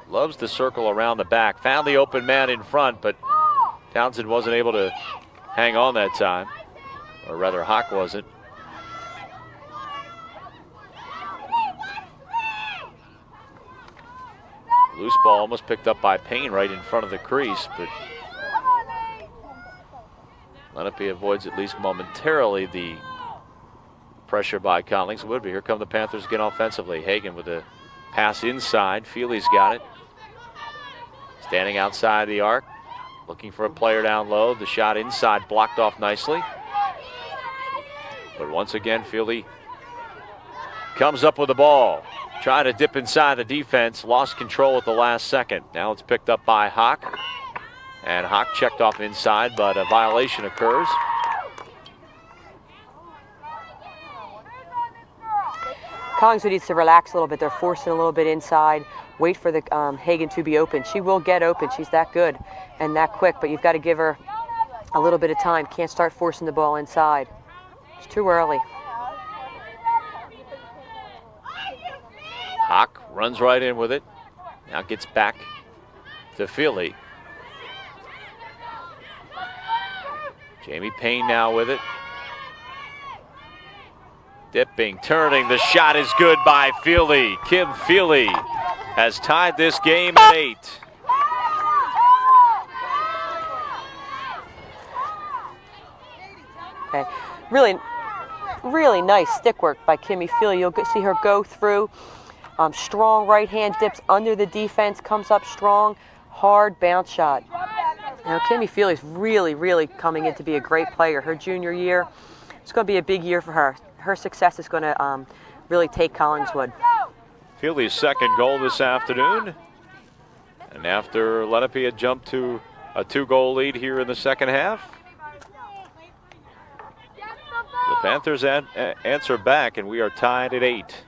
Loves to circle around the back. Found the open man in front, but Townsend wasn't able to hang on that time. Or rather, Hawk wasn't. Loose ball almost picked up by Payne right in front of the crease, but Lenape avoids at least momentarily the pressure by Collingswood, but here come the Panthers again offensively. Hagen with a pass inside. Feely's got it. Standing outside the arc, looking for a player down low. The shot inside blocked off nicely. But once again, Feely comes up with the ball. Trying to dip inside the defense, lost control at the last second. Now it's picked up by Hawk. And Hawk checked off inside, but a violation occurs. Collingswood needs to relax a little bit. They're forcing a little bit inside. Wait for the Hagen to be open. She will get open. She's that good and that quick, but you've got to give her a little bit of time. Can't start forcing the ball inside. It's too early. Hawk runs right in with it. Now gets back to Feely. Jamie Payne now with it. Dipping, turning, the shot is good by Feely. Kim Feely has tied this game at 8. Okay, really nice stick work by Kimmy Feely. You'll see her go through. Strong right hand dips under the defense, comes up strong, hard bounce shot. Now Kimmy Feely's really coming in to be a great player. Her junior year, it's going to be a big year for her. Her success is going to really take Collingswood. Feely's 2nd goal this afternoon. And after Lenape had jumped to a 2-goal lead here in the second half, the Panthers answer back, and we are tied at 8.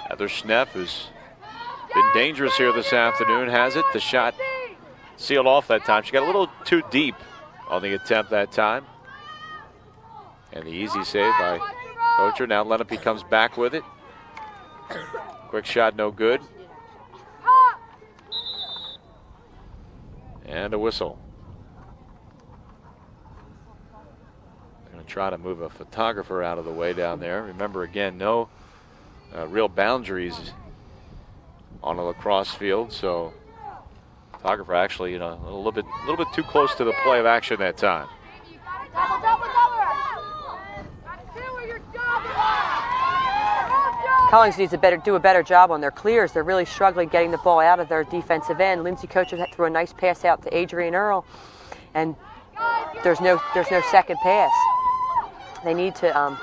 Heather Schneff has been dangerous here this afternoon, has it? The shot sealed off that time. She got a little too deep on the attempt that time. And the easy save by Ocher. Now Lenape comes back with it. Quick shot, no good. And a whistle. I'm going to try to move a photographer out of the way down there. Remember, again, no real boundaries on a lacrosse field, so photographer actually, a little bit too close to the play of action that time. Collings needs to do a better job on their clears. They're really struggling getting the ball out of their defensive end. Lindsay Kocher threw a nice pass out to Adrian Earl, and there's no second pass. They need to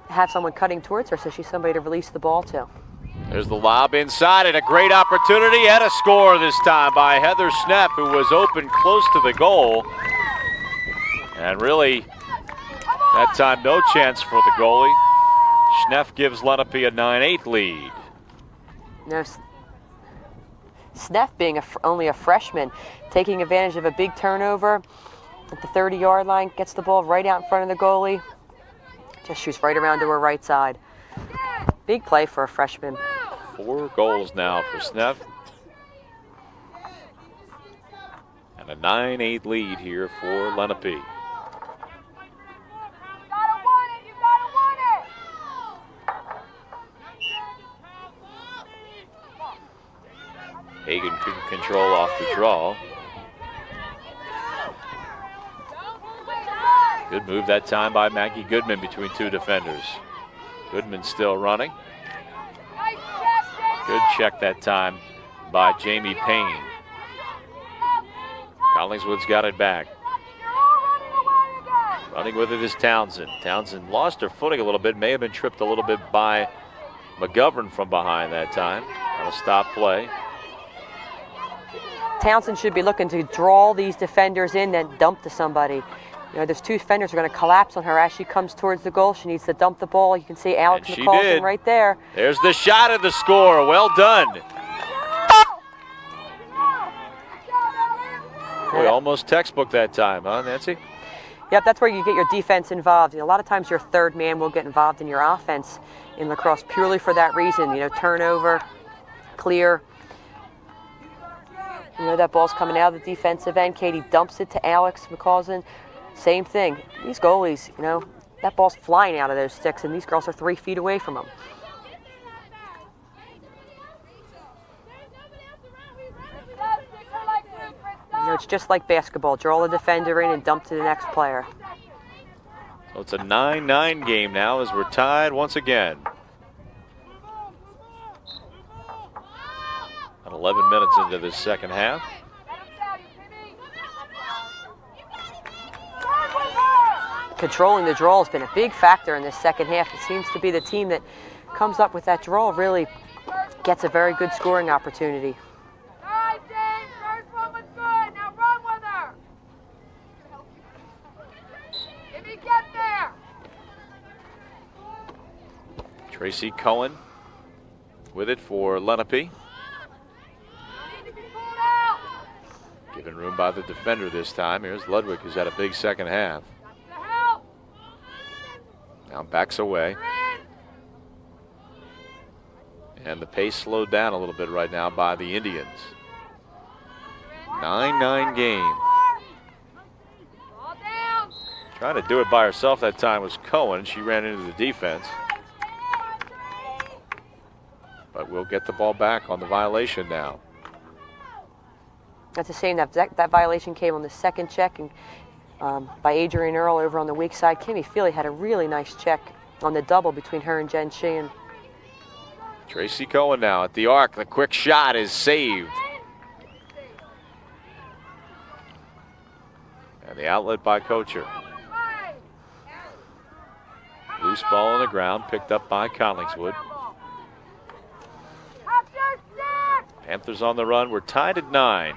have someone cutting towards her, so she's somebody to release the ball to. There's the lob inside, and a great opportunity, and a score this time by Heather Schnepp, who was open close to the goal. And really, that time no chance for the goalie. Schneff gives Lenape a 9-8 lead. No, Sneff being only a freshman, taking advantage of a big turnover at the 30-yard line, gets the ball right out in front of the goalie, just shoots right around to her right side. Big play for a freshman. 4 goals now for Sneff. And a 9-8 lead here for Lenape. Hagan couldn't control off the draw. Good move that time by Maggie Goodman between 2 defenders. Goodman still running. Good check that time by Jamie Payne. Collingswood's got it back. Running with it is Townsend. Townsend lost her footing a little bit, may have been tripped a little bit by McGovern from behind that time. That'll stop play. Townsend should be looking to draw these defenders in, then dump to somebody. You know, there's 2 defenders are going to collapse on her as she comes towards the goal. She needs to dump the ball. You can see Alex McCausland right there. There's the shot of the score. Well done. Boy, almost textbook that time, huh, Nancy? Yep, that's where you get your defense involved. You know, a lot of times your third man will get involved in your offense in lacrosse purely for that reason. You know, turnover, clear. You know, that ball's coming out of the defensive end. Katie dumps it to Alex McCausland. Same thing. These goalies, you know, that ball's flying out of those sticks, and these girls are 3 feet away from them. You know, it's just like basketball. Draw the defender in and dump to the next player. So it's a 9-9 game now as we're tied once again. 11 minutes into this second half. Controlling the draw has been a big factor in this second half. It seems to be the team that comes up with that draw really gets a very good scoring opportunity. All right, James, first one was good. Now run with her. Let me get there. Tracy Cohen with it for Lenape. Given room by the defender this time. Here's Ludwig, who's had a big second half. Now backs away. And the pace slowed down a little bit right now by the Indians. 9-9 game. Trying to do it by herself that time was Cohen. She ran into the defense. But we'll get the ball back on the violation now. That's a shame that violation came on the second check and by Adrian Earl over on the weak side. Kimmy Feely had a really nice check on the double between her and Jen Sheehan. Tracy Cohen now at the arc. The quick shot is saved. And the outlet by Kocher. Loose ball on the ground, picked up by Collingswood. Panthers on the run. We're tied at 9.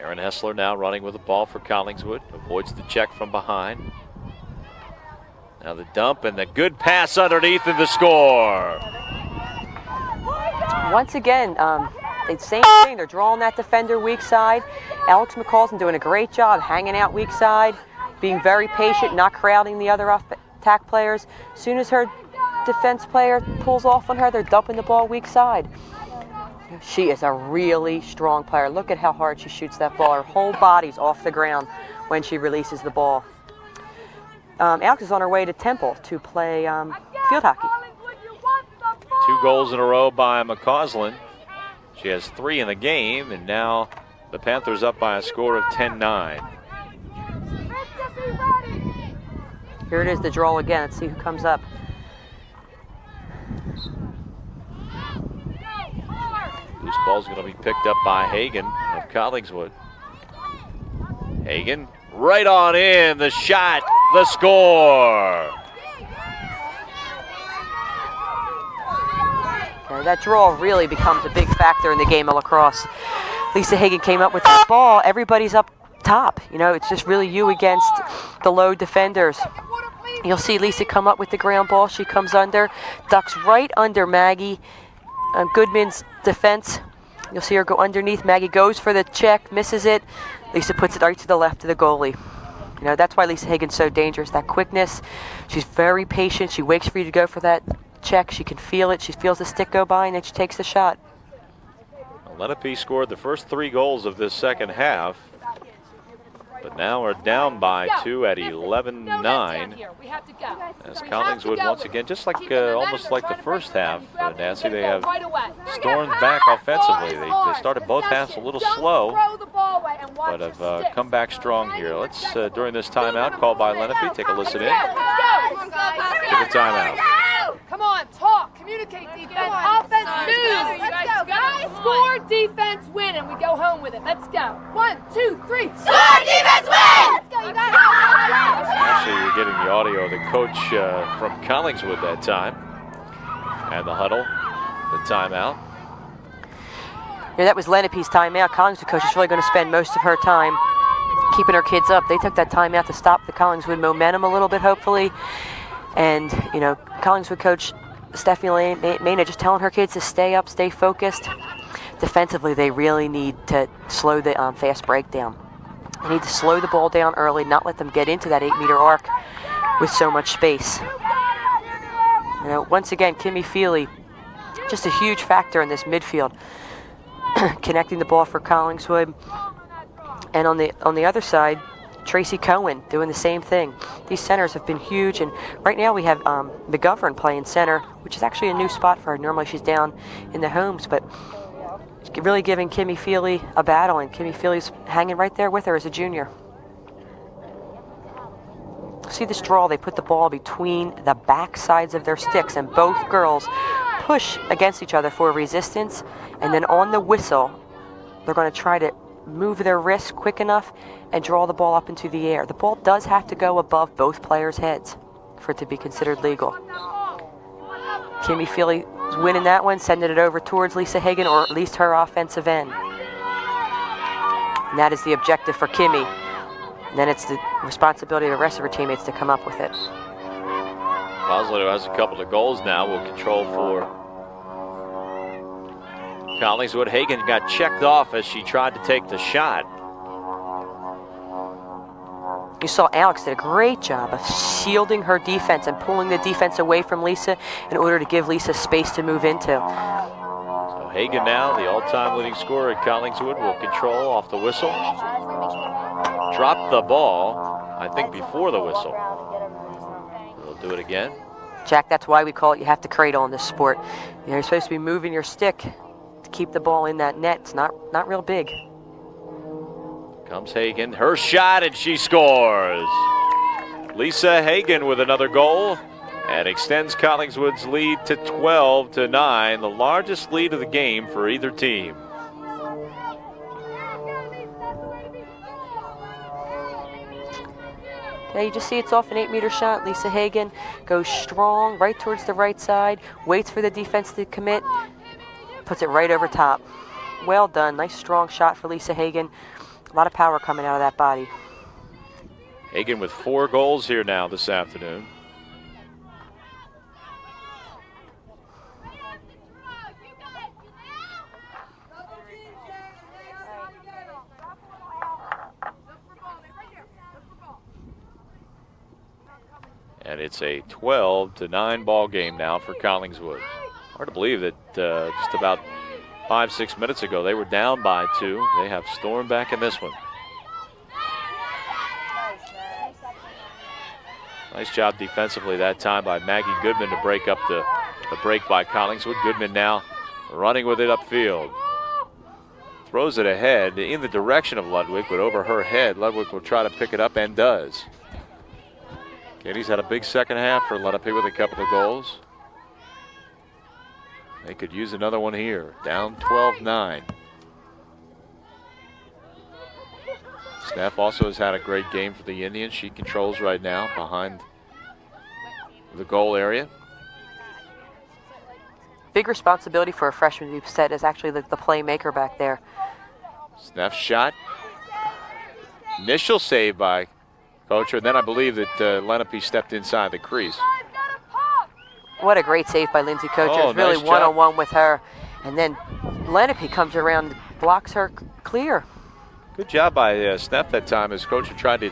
Aaron Hessler now running with the ball for Collingswood. Avoids the check from behind. Now the dump and the good pass underneath and the score. Once again, same thing. They're drawing that defender weak side. Alex McCausland doing a great job hanging out weak side, being very patient, not crowding the other attack players. As soon as her defense player pulls off on her, they're dumping the ball weak side. She is a really strong player. Look at how hard she shoots that ball. Her whole body's off the ground when she releases the ball. Alex is on her way to Temple to play field hockey. 2 goals in a row by McCausland. She has 3 in the game, and now the Panthers up by a score of 10-9. Here it is, the draw again. Let's see who comes up. Loose ball's going to be picked up by Hagan of Collingswood. Hagan right on in, the shot, the score. That draw really becomes a big factor in the game of lacrosse. Lisa Hagan came up with that ball, everybody's up top. You know, it's just really you against the low defenders. You'll see Lisa come up with the ground ball. She comes under, ducks right under Maggie Goodman's defense. You'll see her go underneath. Maggie goes for the check, misses it. Lisa puts it right to the left of the goalie. You know, that's why Lisa Hagan's so dangerous, that quickness. She's very patient. She waits for you to go for that check. She can feel it. She feels the stick go by, and then she takes the shot. Lenape scored the first 3 goals of this second half, but now we're down by 2 at 11-9. As Collingswood once again, just like almost like the first half, Nancy, they have stormed back offensively. They started both halves a little slow, but have come back strong here. Let's, during this timeout called by Lenape, take a listen in. Give a timeout. Come on, talk, communicate, defense, offense, move. Score, defense, win, and we go home with it. Let's go. 1, 2, 3. Score, defense, win! Let's go, you guys. Actually, you're getting the audio of the coach from Collingswood that time. And the huddle, the timeout. Yeah, that was Lenape's timeout. Collingswood coach is really going to spend most of her time keeping her kids up. They took that timeout to stop the Collingswood momentum a little bit, hopefully. And, you know, Collingswood coach Stephanie Maina just telling her kids to stay up, stay focused. Defensively, they really need to slow the fast breakdown. They need to slow the ball down early, not let them get into that 8-meter arc with so much space. You know, once again, Kimmy Feely, just a huge factor in this midfield, connecting the ball for Collingswood. And on the other side, Tracy Cohen doing the same thing. These centers have been huge, and right now we have McGovern playing center, which is actually a new spot for her. Normally she's down in the homes, but really giving Kimmy Feely a battle, and Kimmy Feely's hanging right there with her as a junior. See this draw, they put the ball between the back sides of their sticks, and both girls push against each other for resistance, and then on the whistle, they're going to try to move their wrists quick enough and draw the ball up into the air. The ball does have to go above both players' heads for it to be considered legal. Kimmy Feely is winning that one, sending it over towards Lisa Hagan, or at least her offensive end. And that is the objective for Kimmy. And then it's the responsibility of the rest of her teammates to come up with it. Bosley, who has a couple of goals now, will control for Collingswood. Hagan got checked off as she tried to take the shot. You saw Alex did a great job of shielding her defense and pulling the defense away from Lisa in order to give Lisa space to move into. So Hagan now, the all-time leading scorer at Collingswood, will control off the whistle. Dropped the ball, I think, before the whistle. We'll do it again. Jack, that's why we call it you have to cradle in this sport. You're supposed to be moving your stick to keep the ball in that net. It's not real big. Comes Hagan, her shot, and she scores. Lisa Hagan with another goal and extends Collingswood's lead to 12-9, the largest lead of the game for either team. Okay, you just see it's off an 8-meter shot. Lisa Hagan goes strong right towards the right side, waits for the defense to commit, puts it right over top. Well done. Nice strong shot for Lisa Hagan. A lot of power coming out of that body. Hagan with 4 goals here now this afternoon. And it's a 12-9 ball game now for Collingswood. Hard to believe that just about 5-6 minutes ago they were down by 2. They have stormed back in this one. Nice job defensively that time by Maggie Goodman to break up the break by Collingswood. Goodman now running with it upfield. Throws it ahead in the direction of Ludwig, but over her head. Ludwig will try to pick it up and does. Katie's had a big second half for Lenape with a couple of goals. They could use another one here. Down 12-9. Steph also has had a great game for the Indians. She controls right now behind the goal area. Big responsibility for a freshman to be set is actually the playmaker back there. Sneff's shot. Initial save by Kocher, and then I believe that Lenape stepped inside the crease. What a great save by Lindsay Kocher. Oh, It's really nice job. one-on-one with her. And then Lenape comes around, blocks her clear. Good job by Sneff that time as Kocher tried to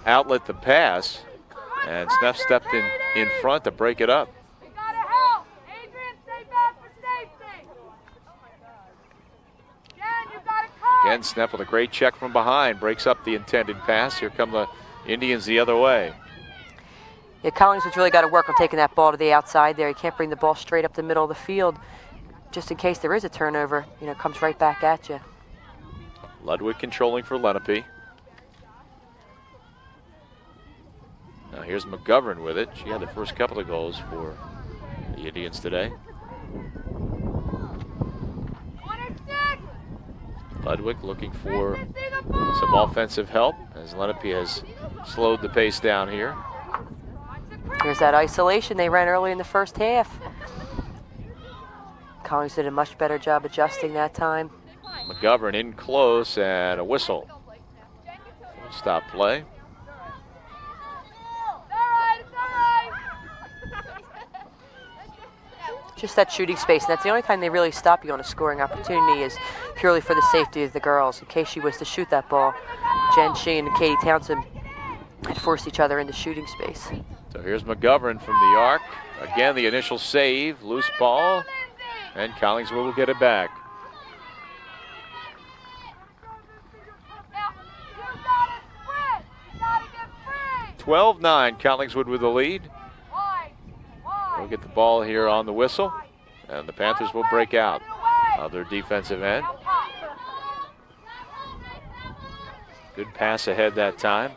outlet the pass. And Sneff stepped in front to break it up. We gotta help. Adrian, stay back for safety. Jen, you gotta come. Again, Sneff with a great check from behind. Breaks up the intended pass. Here come the Indians the other way. Yeah, Collingswood's really got to work on taking that ball to the outside there. You can't bring the ball straight up the middle of the field just in case there is a turnover. You know, it comes right back at you. Ludwig controlling for Lenape. Now here's McGovern with it. She had the first couple of goals for the Indians today. Ludwig looking for some offensive help as Lenape has slowed the pace down here. Here's that isolation they ran early in the first half. Collins did a much better job adjusting that time. McGovern in close and a whistle. Stop play. Just that shooting space, and that's the only time they really stop you on a scoring opportunity is purely for the safety of the girls. In case she was to shoot that ball, Jen Sheen and Katie Townsend had forced each other into shooting space. So here's McGovern from the arc. Again, the initial save, loose ball, and Collingswood will get it back. 12-9, Collingswood with the lead. We'll get the ball here on the whistle, and the Panthers will break out of their defensive end. Good pass ahead that time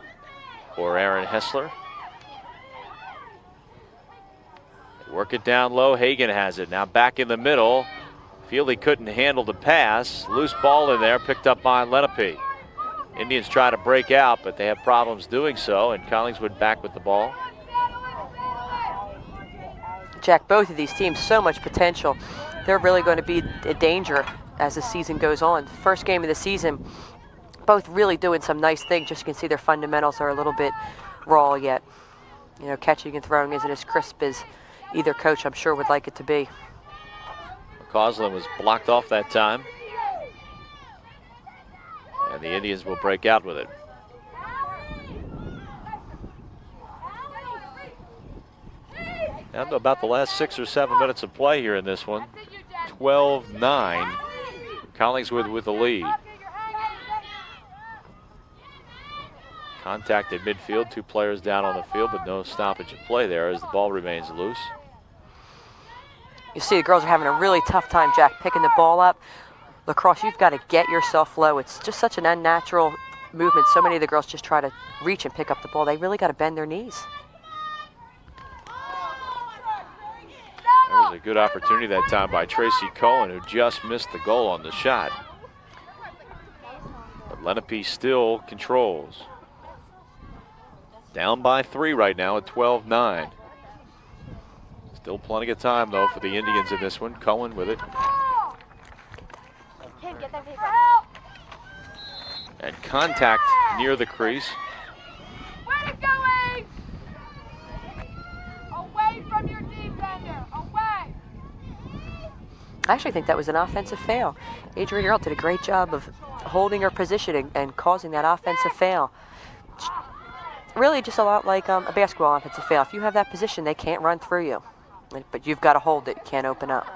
for Aaron Hessler. They work it down low. Hagan has it. Now back in the middle. Feel he couldn't handle the pass. Loose ball in there, picked up by Lenape. Indians try to break out, but they have problems doing so, and Collingswood back with the ball. Jack, both of these teams, so much potential. They're really going to be a danger as the season goes on. First game of the season, both really doing some nice things. Just you can see their fundamentals are a little bit raw yet. You know, catching and throwing isn't as crisp as either coach, I'm sure, would like it to be. McCausland was blocked off that time. And the Indians will break out with it. Down to about the last 6 or 7 minutes of play here in this one. 12-9. Collingswood with the lead. Contact at midfield, 2 players down on the field, but no stoppage of play there as the ball remains loose. You see the girls are having a really tough time, Jack, picking the ball up. Lacrosse, you've got to get yourself low. It's just such an unnatural movement. So many of the girls just try to reach and pick up the ball. They really got to bend their knees. There was a good opportunity that time by Tracy Cohen, who just missed the goal on the shot. But Lenape still controls. Down by 3 right now at 12-9. Still plenty of time, though, for the Indians in this one. Cohen with it. Get that paper. And contact near the crease. Where it going? Away from your defender. Away. I actually think that was an offensive fail. Adrian Earl did a great job of holding her position and causing that offensive fail. Really just a lot like a basketball offensive fail. If you have that position, they can't run through you. But you've got to hold it. You can't open up.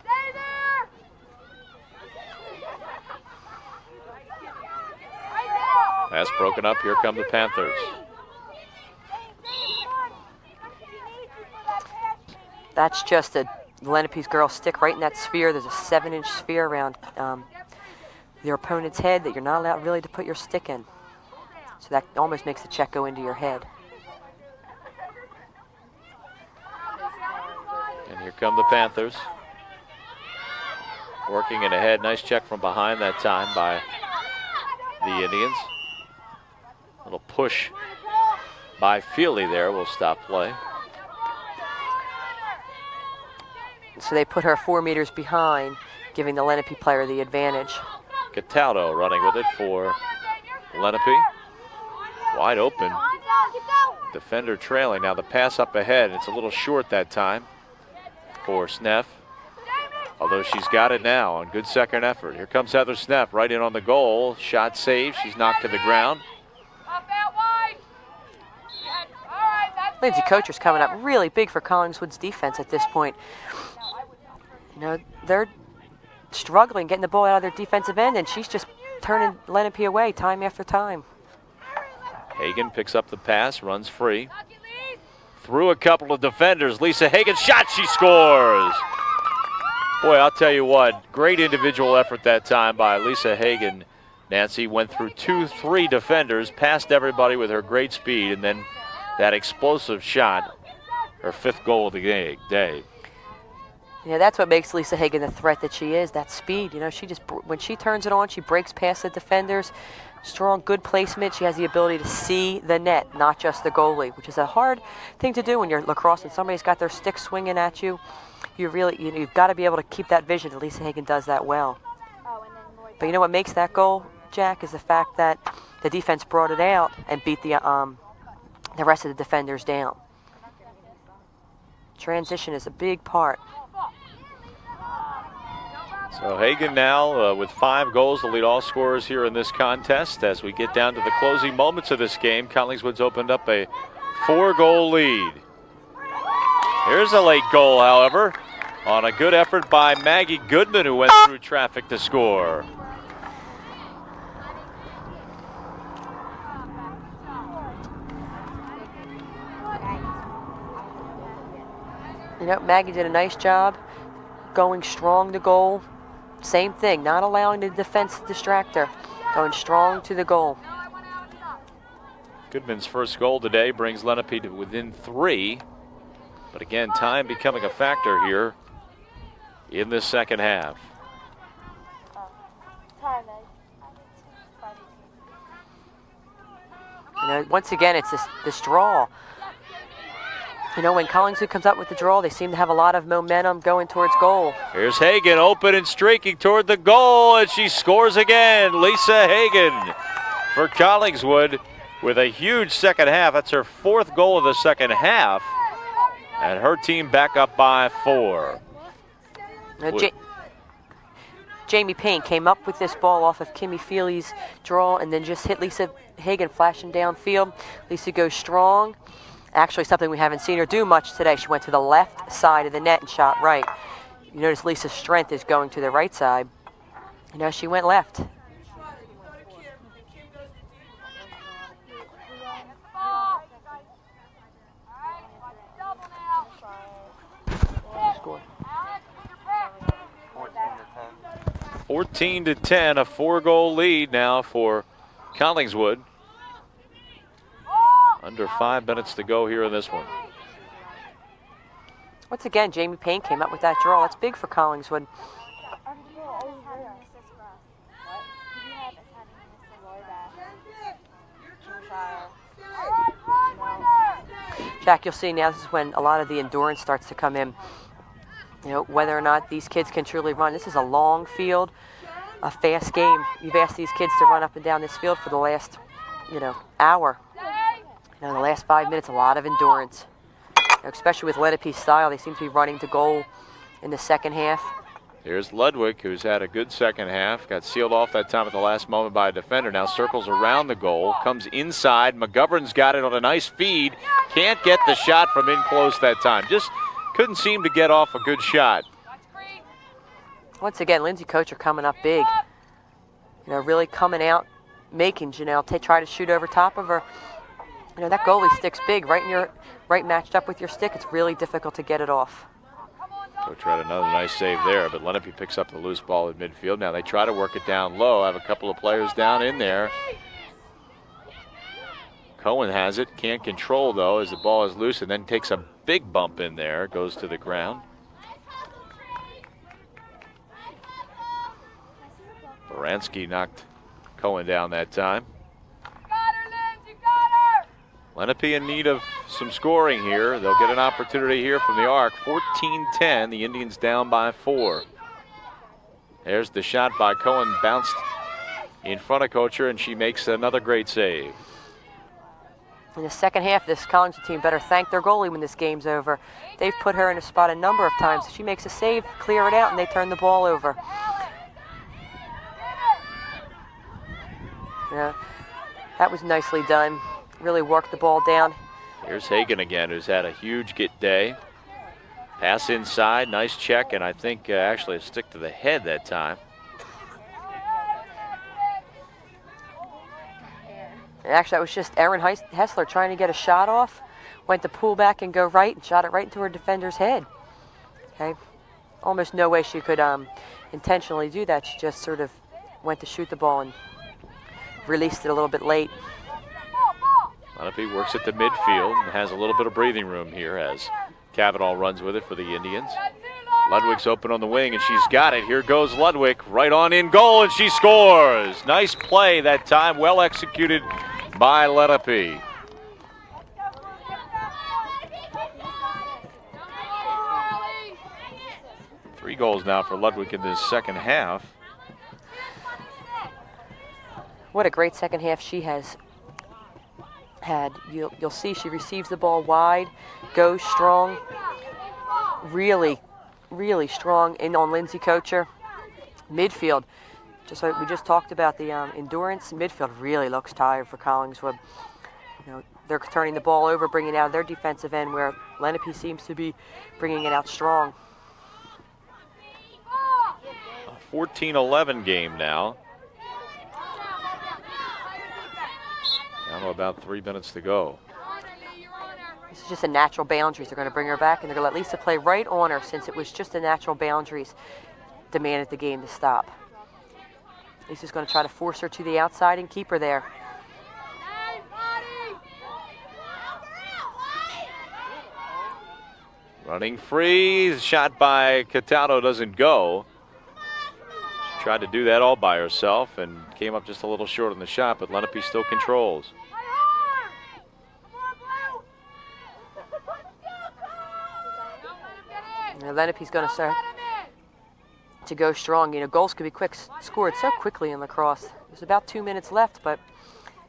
Stay there. Pass broken up. Here come the Panthers. That's just a Lenape's girl stick right in that sphere. There's a 7-inch sphere around your opponent's head that you're not allowed really to put your stick in. So that almost makes the check go into your head. And here come the Panthers. Working it ahead. Nice check from behind that time by the Indians. Little push by Feely there will stop play. So they put her 4 meters behind, giving the Lenape player the advantage. Cataldo running with it for Lenape. Wide open. Defender trailing. Now the pass up ahead. It's a little short that time for Sneff. Although she's got it now on good second effort. Here comes Heather Sneff right in on the goal. Shot saved. She's knocked to the ground. Lindsay Kocher's coming up really big for Collingswood's defense at this point. You know, they're struggling getting the ball out of their defensive end, and she's just turning Lenape away time after time. Hagan picks up the pass, runs free. Through a couple of defenders. Lisa Hagan shot, she scores. Boy, I'll tell you what, great individual effort that time by Lisa Hagan. Nancy went through 2-3 defenders, passed everybody with her great speed, and then that explosive shot, her 5th goal of the day. Yeah, that's what makes Lisa Hagan the threat that she is, that speed. You know, she just, when she turns it on, she breaks past the defenders. Strong, good placement. She has the ability to see the net, not just the goalie, which is a hard thing to do when you're lacrosse and somebody's got their stick swinging at you. You've got to be able to keep that vision, and Lisa Hagan does that well. But you know what makes that goal, Jack, is the fact that the defense brought it out and beat the rest of the defenders down. Transition is a big part. So Hagan now with 5 goals, the lead all scorers here in this contest. As we get down to the closing moments of this game, Collingswood's opened up a 4-goal lead. Here's a late goal, however, on a good effort by Maggie Goodman, who went through traffic to score. You know, Maggie did a nice job going strong to goal. Same thing, not allowing the defense to distract her. Going strong to the goal. Goodman's first goal today brings Lenape to within 3. But again, time becoming a factor here in this second half. You know, once again, it's this draw. You know, when Collingswood comes up with the draw, they seem to have a lot of momentum going towards goal. Here's Hagan open and streaking toward the goal, and she scores again. Lisa Hagan for Collingswood with a huge second half. That's her 4th goal of the second half, and her team back up by 4. Jamie Payne came up with this ball off of Kimmy Feely's draw and then just hit Lisa Hagan flashing downfield. Lisa goes strong. Actually, something we haven't seen her do much today. She went to the left side of the net and shot right. You notice Lisa's strength is going to the right side. You know, she went left. Score. 14-10, a 4-goal lead now for Collingswood. Under 5 minutes to go here in this one. Once again, Jamie Payne came up with that draw. That's big for Collingswood. Jack, you'll see now this is when a lot of the endurance starts to come in. You know, whether or not these kids can truly run. This is a long field, a fast game. You've asked these kids to run up and down this field for the last, hour. The last 5 minutes, a lot of endurance. Especially with Lenape's style, they seem to be running to goal in the second half. Here's Ludwig, who's had a good second half. Got sealed off that time at the last moment by a defender. Now circles around the goal, comes inside. McGovern's got it on a nice feed. Can't get the shot from in close that time. Just couldn't seem to get off a good shot. Once again, Lindsay Kocher coming up big. Really coming out, making Janelle try to shoot over top of her. That goalie sticks big, right matched up with your stick. It's really difficult to get it off. Coach had another nice save there, but Lenape picks up the loose ball at midfield. Now they try to work it down low. Have a couple of players down in there. Cohen has it, can't control though as the ball is loose, and then takes a big bump in there, goes to the ground. Baranski knocked Cohen down that time. Lenape in need of some scoring here. They'll get an opportunity here from the arc. 14-10, the Indians down by 4. There's the shot by Cohen, bounced in front of Kocher, and she makes another great save. In the second half, this Collingswood team better thank their goalie when this game's over. They've put her in a spot a number of times. She makes a save, clear it out, and they turn the ball over. Yeah, that was nicely done. Really worked the ball down. Here's Hagan again, who's had a huge day. Pass inside, nice check, and I think actually a stick to the head that time. Actually, that was just Erin Hessler trying to get a shot off. Went to pull back and go right and shot it right into her defender's head. Okay, almost no way she could intentionally do that. She just sort of went to shoot the ball and released it a little bit late. Lenape works at the midfield and has a little bit of breathing room here as Cavanaugh runs with it for the Indians. Ludwig's open on the wing, and she's got it. Here goes Ludwig, right on in goal, and she scores. Nice play that time, well executed by Lenape. Three goals now for Ludwig in this second half. What a great second half she has had. You'll see she receives the ball wide, goes strong, really strong in on Lindsay Kocher. Midfield, just like we just talked about, the endurance. Midfield really looks tired for Collingswood. You know, they're turning the ball over, bringing it out of their defensive end, where Lenape seems to be bringing it out strong. A 14-11 game now. Down to about 3 minutes to go. This is just a natural boundaries. They're going to bring her back, and they're going to let Lisa play right on her, since it was just a natural boundaries demanded the game to stop. Lisa's going to try to force her to the outside and keep her there. Running free, shot by Cataldo doesn't go. She tried to do that all by herself and came up just a little short on the shot, but Lenape still controls. Now Lenape's going to start to go strong. You know, goals could be scored so quickly in lacrosse. There's about 2 minutes left, but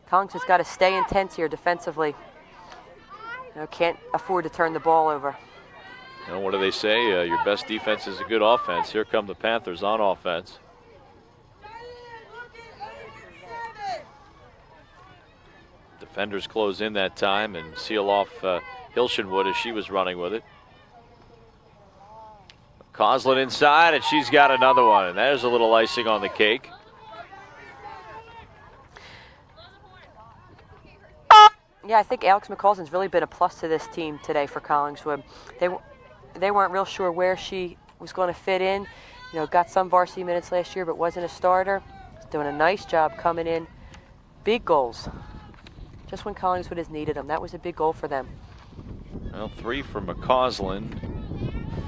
Collingswood's got to stay intense here defensively. You know, can't afford to turn the ball over. You know, what do they say? Your best defense is a good offense. Here come the Panthers on offense. Defenders close in that time and seal off Hilshenwood as she was running with it. Coslin inside, and she's got another one, and there's a little icing on the cake. Yeah, I think Alex McCausland's really been a plus to this team today for Collingswood. They weren't real sure where she was going to fit in. You know, got some varsity minutes last year, but wasn't a starter. She's doing a nice job coming in. Big goals. Just when Collingswood has needed them. That was a big goal for them. Well, 3 for McCausland,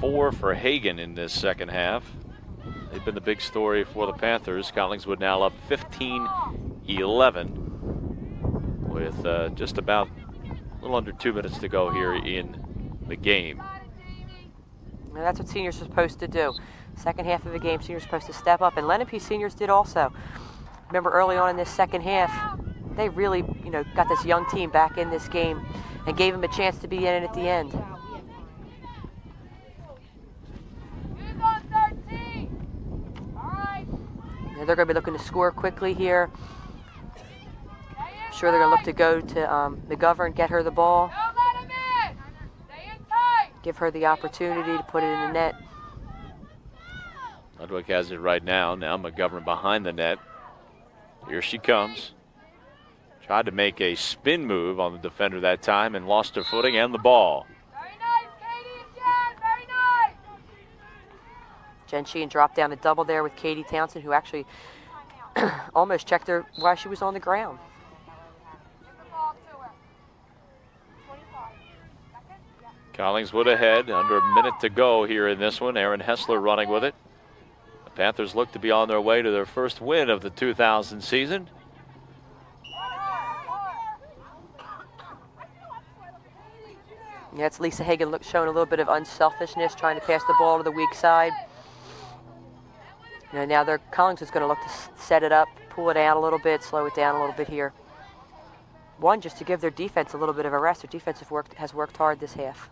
4 for Hagan in this second half. They've been the big story for the Panthers. Collingswood now up 15-11 with just about a little under 2 minutes to go here in the game. And that's what seniors are supposed to do. Second half of the game, seniors are supposed to step up, and Lenape seniors did also. Remember early on in this second half, they really, you know, got this young team back in this game and gave them a chance to be in it at the end. Now they're going to be looking to score quickly here. I'm sure they're going to look to go to McGovern, get her the ball, give her the opportunity to put it in the net. Ludwig has it right now. Now McGovern behind the net. Here she comes. Tried to make a spin move on the defender that time and lost her footing and the ball. Very nice, Katie and Jen. Very nice. Jen Sheehan dropped down a double there with Katie Townsend, who actually almost checked her while she was on the ground. Collingswood ahead, under a minute to go here in this one. Erin Hessler running with it. The Panthers look to be on their way to their first win of the 2000 season. Yeah, it's Lisa Hagan showing a little bit of unselfishness, trying to pass the ball to the weak side. You know, now Collingswood's going to look to set it up, pull it out a little bit, slow it down a little bit here. One, just to give their defense a little bit of a rest. Their defense has worked hard this half.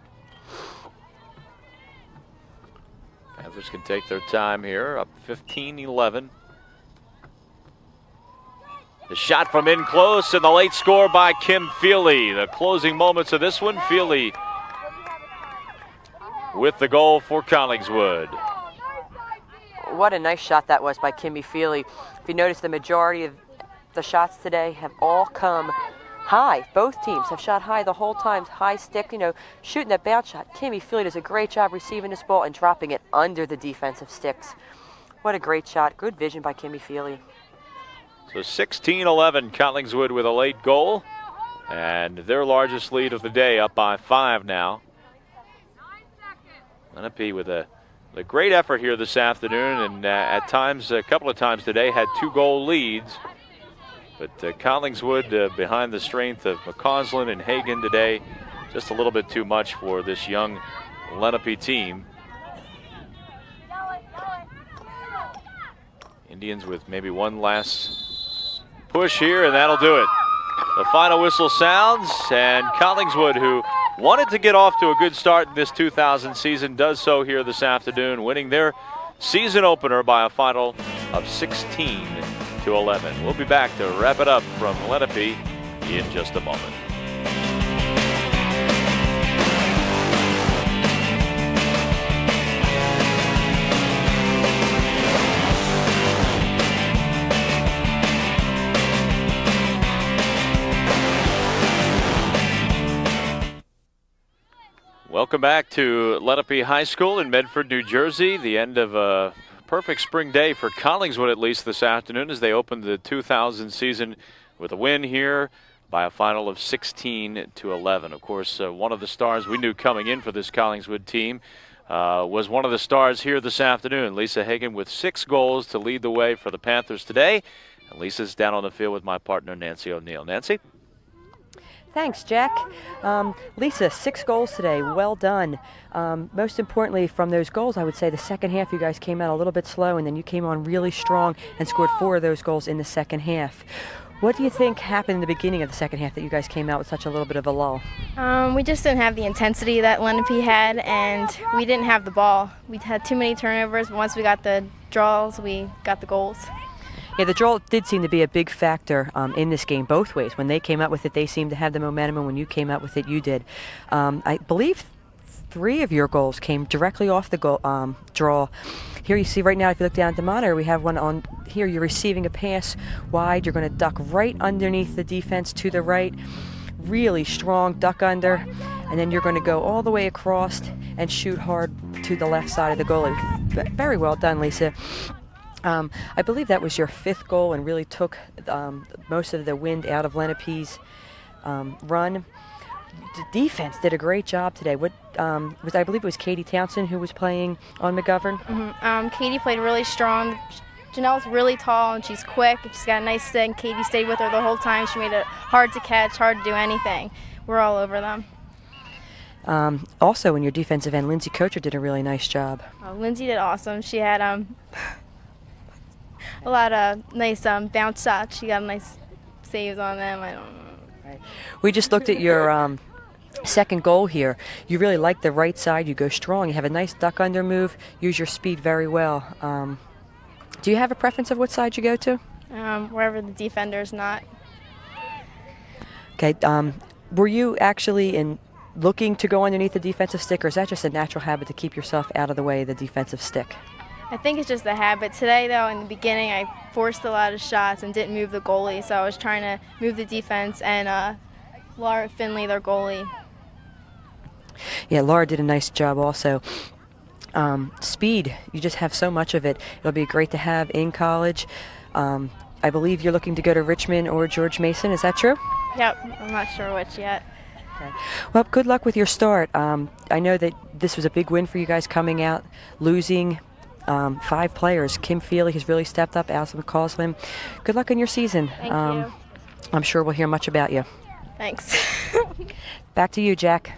Panthers can take their time here, up 15-11. The shot from in close, and the late score by Kim Feely. The closing moments of this one, Feely with the goal for Collingswood. What a nice shot that was by Kimmy Feely. If you notice, the majority of the shots today have all come high. Both teams have shot high the whole time, high stick, you know, shooting that bounce shot. Kimmy Feely does a great job receiving this ball and dropping it under the defensive sticks. What a great shot. Good vision by Kimmy Feely. So 16-11, Collingswood with a late goal, and their largest lead of the day, up by 5 now. Lenape with a great effort here this afternoon, and at times, a couple of times today, had 2-goal leads. But Collingswood behind the strength of McCausland and Hagan today, just a little bit too much for this young Lenape team. Indians with maybe one last push here, and that'll do it. The final whistle sounds, and Collingswood, who wanted to get off to a good start in this 2000 season, does so here this afternoon, winning their season opener by a final of 16-11. We'll be back to wrap it up from Lenape in just a moment. Welcome back to Lenape High School in Medford, New Jersey. The end of a perfect spring day for Collingswood, at least this afternoon, as they opened the 2000 season with a win here by a final of 16-11. Of course, one of the stars we knew coming in for this Collingswood team was one of the stars here this afternoon. Lisa Hagan with 6 goals to lead the way for the Panthers today. And Lisa's down on the field with my partner, Nancy O'Neill. Nancy? Thanks, Jack. Lisa, 6 goals today. Well done. Most importantly, from those goals, I would say the second half you guys came out a little bit slow, and then you came on really strong and scored 4 of those goals in the second half. What do you think happened in the beginning of the second half that you guys came out with such a little bit of a lull? We just didn't have the intensity that Lenape had, and we didn't have the ball. We had too many turnovers, but once we got the draws, we got the goals. Yeah, the draw did seem to be a big factor in this game both ways. When they came out with it, they seemed to have the momentum, and when you came out with it, you did. I believe 3 of your goals came directly off the goal, draw. Here you see right now, if you look down at the monitor, we have one on here. You're receiving a pass wide. You're going to duck right underneath the defense to the right. Really strong duck under. And then you're going to go all the way across and shoot hard to the left side of the goalie. Very well done, Lisa. I believe that was your 5th goal and really took most of the wind out of Lenape's run. The defense did a great job today. I believe it was Katie Townsend who was playing on McGovern. Mm-hmm. Katie played really strong. Janelle's really tall and she's quick. She's got a nice stick. Katie stayed with her the whole time. She made it hard to catch, hard to do anything. We're all over them. Also, in your defensive end, Lindsay Kocher did a really nice job. Lindsay did awesome. She had a lot of nice bounce shots. She got nice saves on them. I don't know. Right. We just looked at your second goal here. You really like the right side. You go strong. You have a nice duck under move. Use your speed very well. Do you have a preference of what side you go to? Wherever the defender's not. Okay. Were you actually looking to go underneath the defensive stick, or is that just a natural habit to keep yourself out of the way of the defensive stick? I think it's just a habit. Today, though, in the beginning, I forced a lot of shots and didn't move the goalie, so I was trying to move the defense and Laura Finley, their goalie. Yeah, Laura did a nice job also. Speed, you just have so much of it. It'll be great to have in college. I believe you're looking to go to Richmond or George Mason. Is that true? Yep, I'm not sure which yet. Okay. Well, good luck with your start. I know that this was a big win for you guys coming out, losing 5 players. Kim Feely has really stepped up, Allison McCausland. Good luck in your season. Thank you. I'm sure we'll hear much about you. Thanks. Back to you, Jack.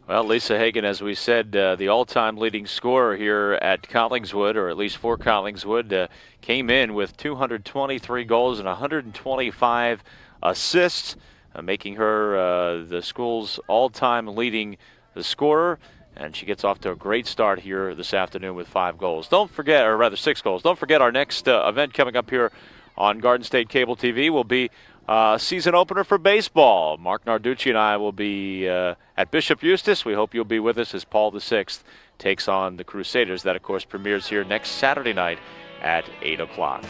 Well, Lisa Hagan, as we said, the all-time leading scorer here at Collingswood, or at least for Collingswood, came in with 223 goals and 125 assists, making her the school's all-time leading scorer. And she gets off to a great start here this afternoon with 5 goals. Don't forget, or rather 6 goals. Don't forget our next event coming up here on Garden State Cable TV will be season opener for baseball. Mark Narducci and I will be at Bishop Eustace. We hope you'll be with us as Paul VI takes on the Crusaders. That, of course, premieres here next Saturday night at 8 o'clock.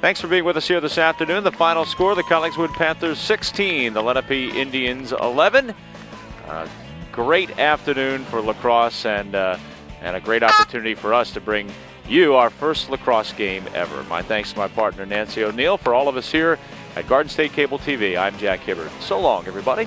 Thanks for being with us here this afternoon. The final score, the Collingswood Panthers 16, the Lenape Indians 11. Great afternoon for lacrosse and a great opportunity for us to bring you our first lacrosse game ever. My thanks to my partner Nancy O'Neill. For all of us here at Garden State Cable TV, I'm Jack Hibbard. So long, everybody.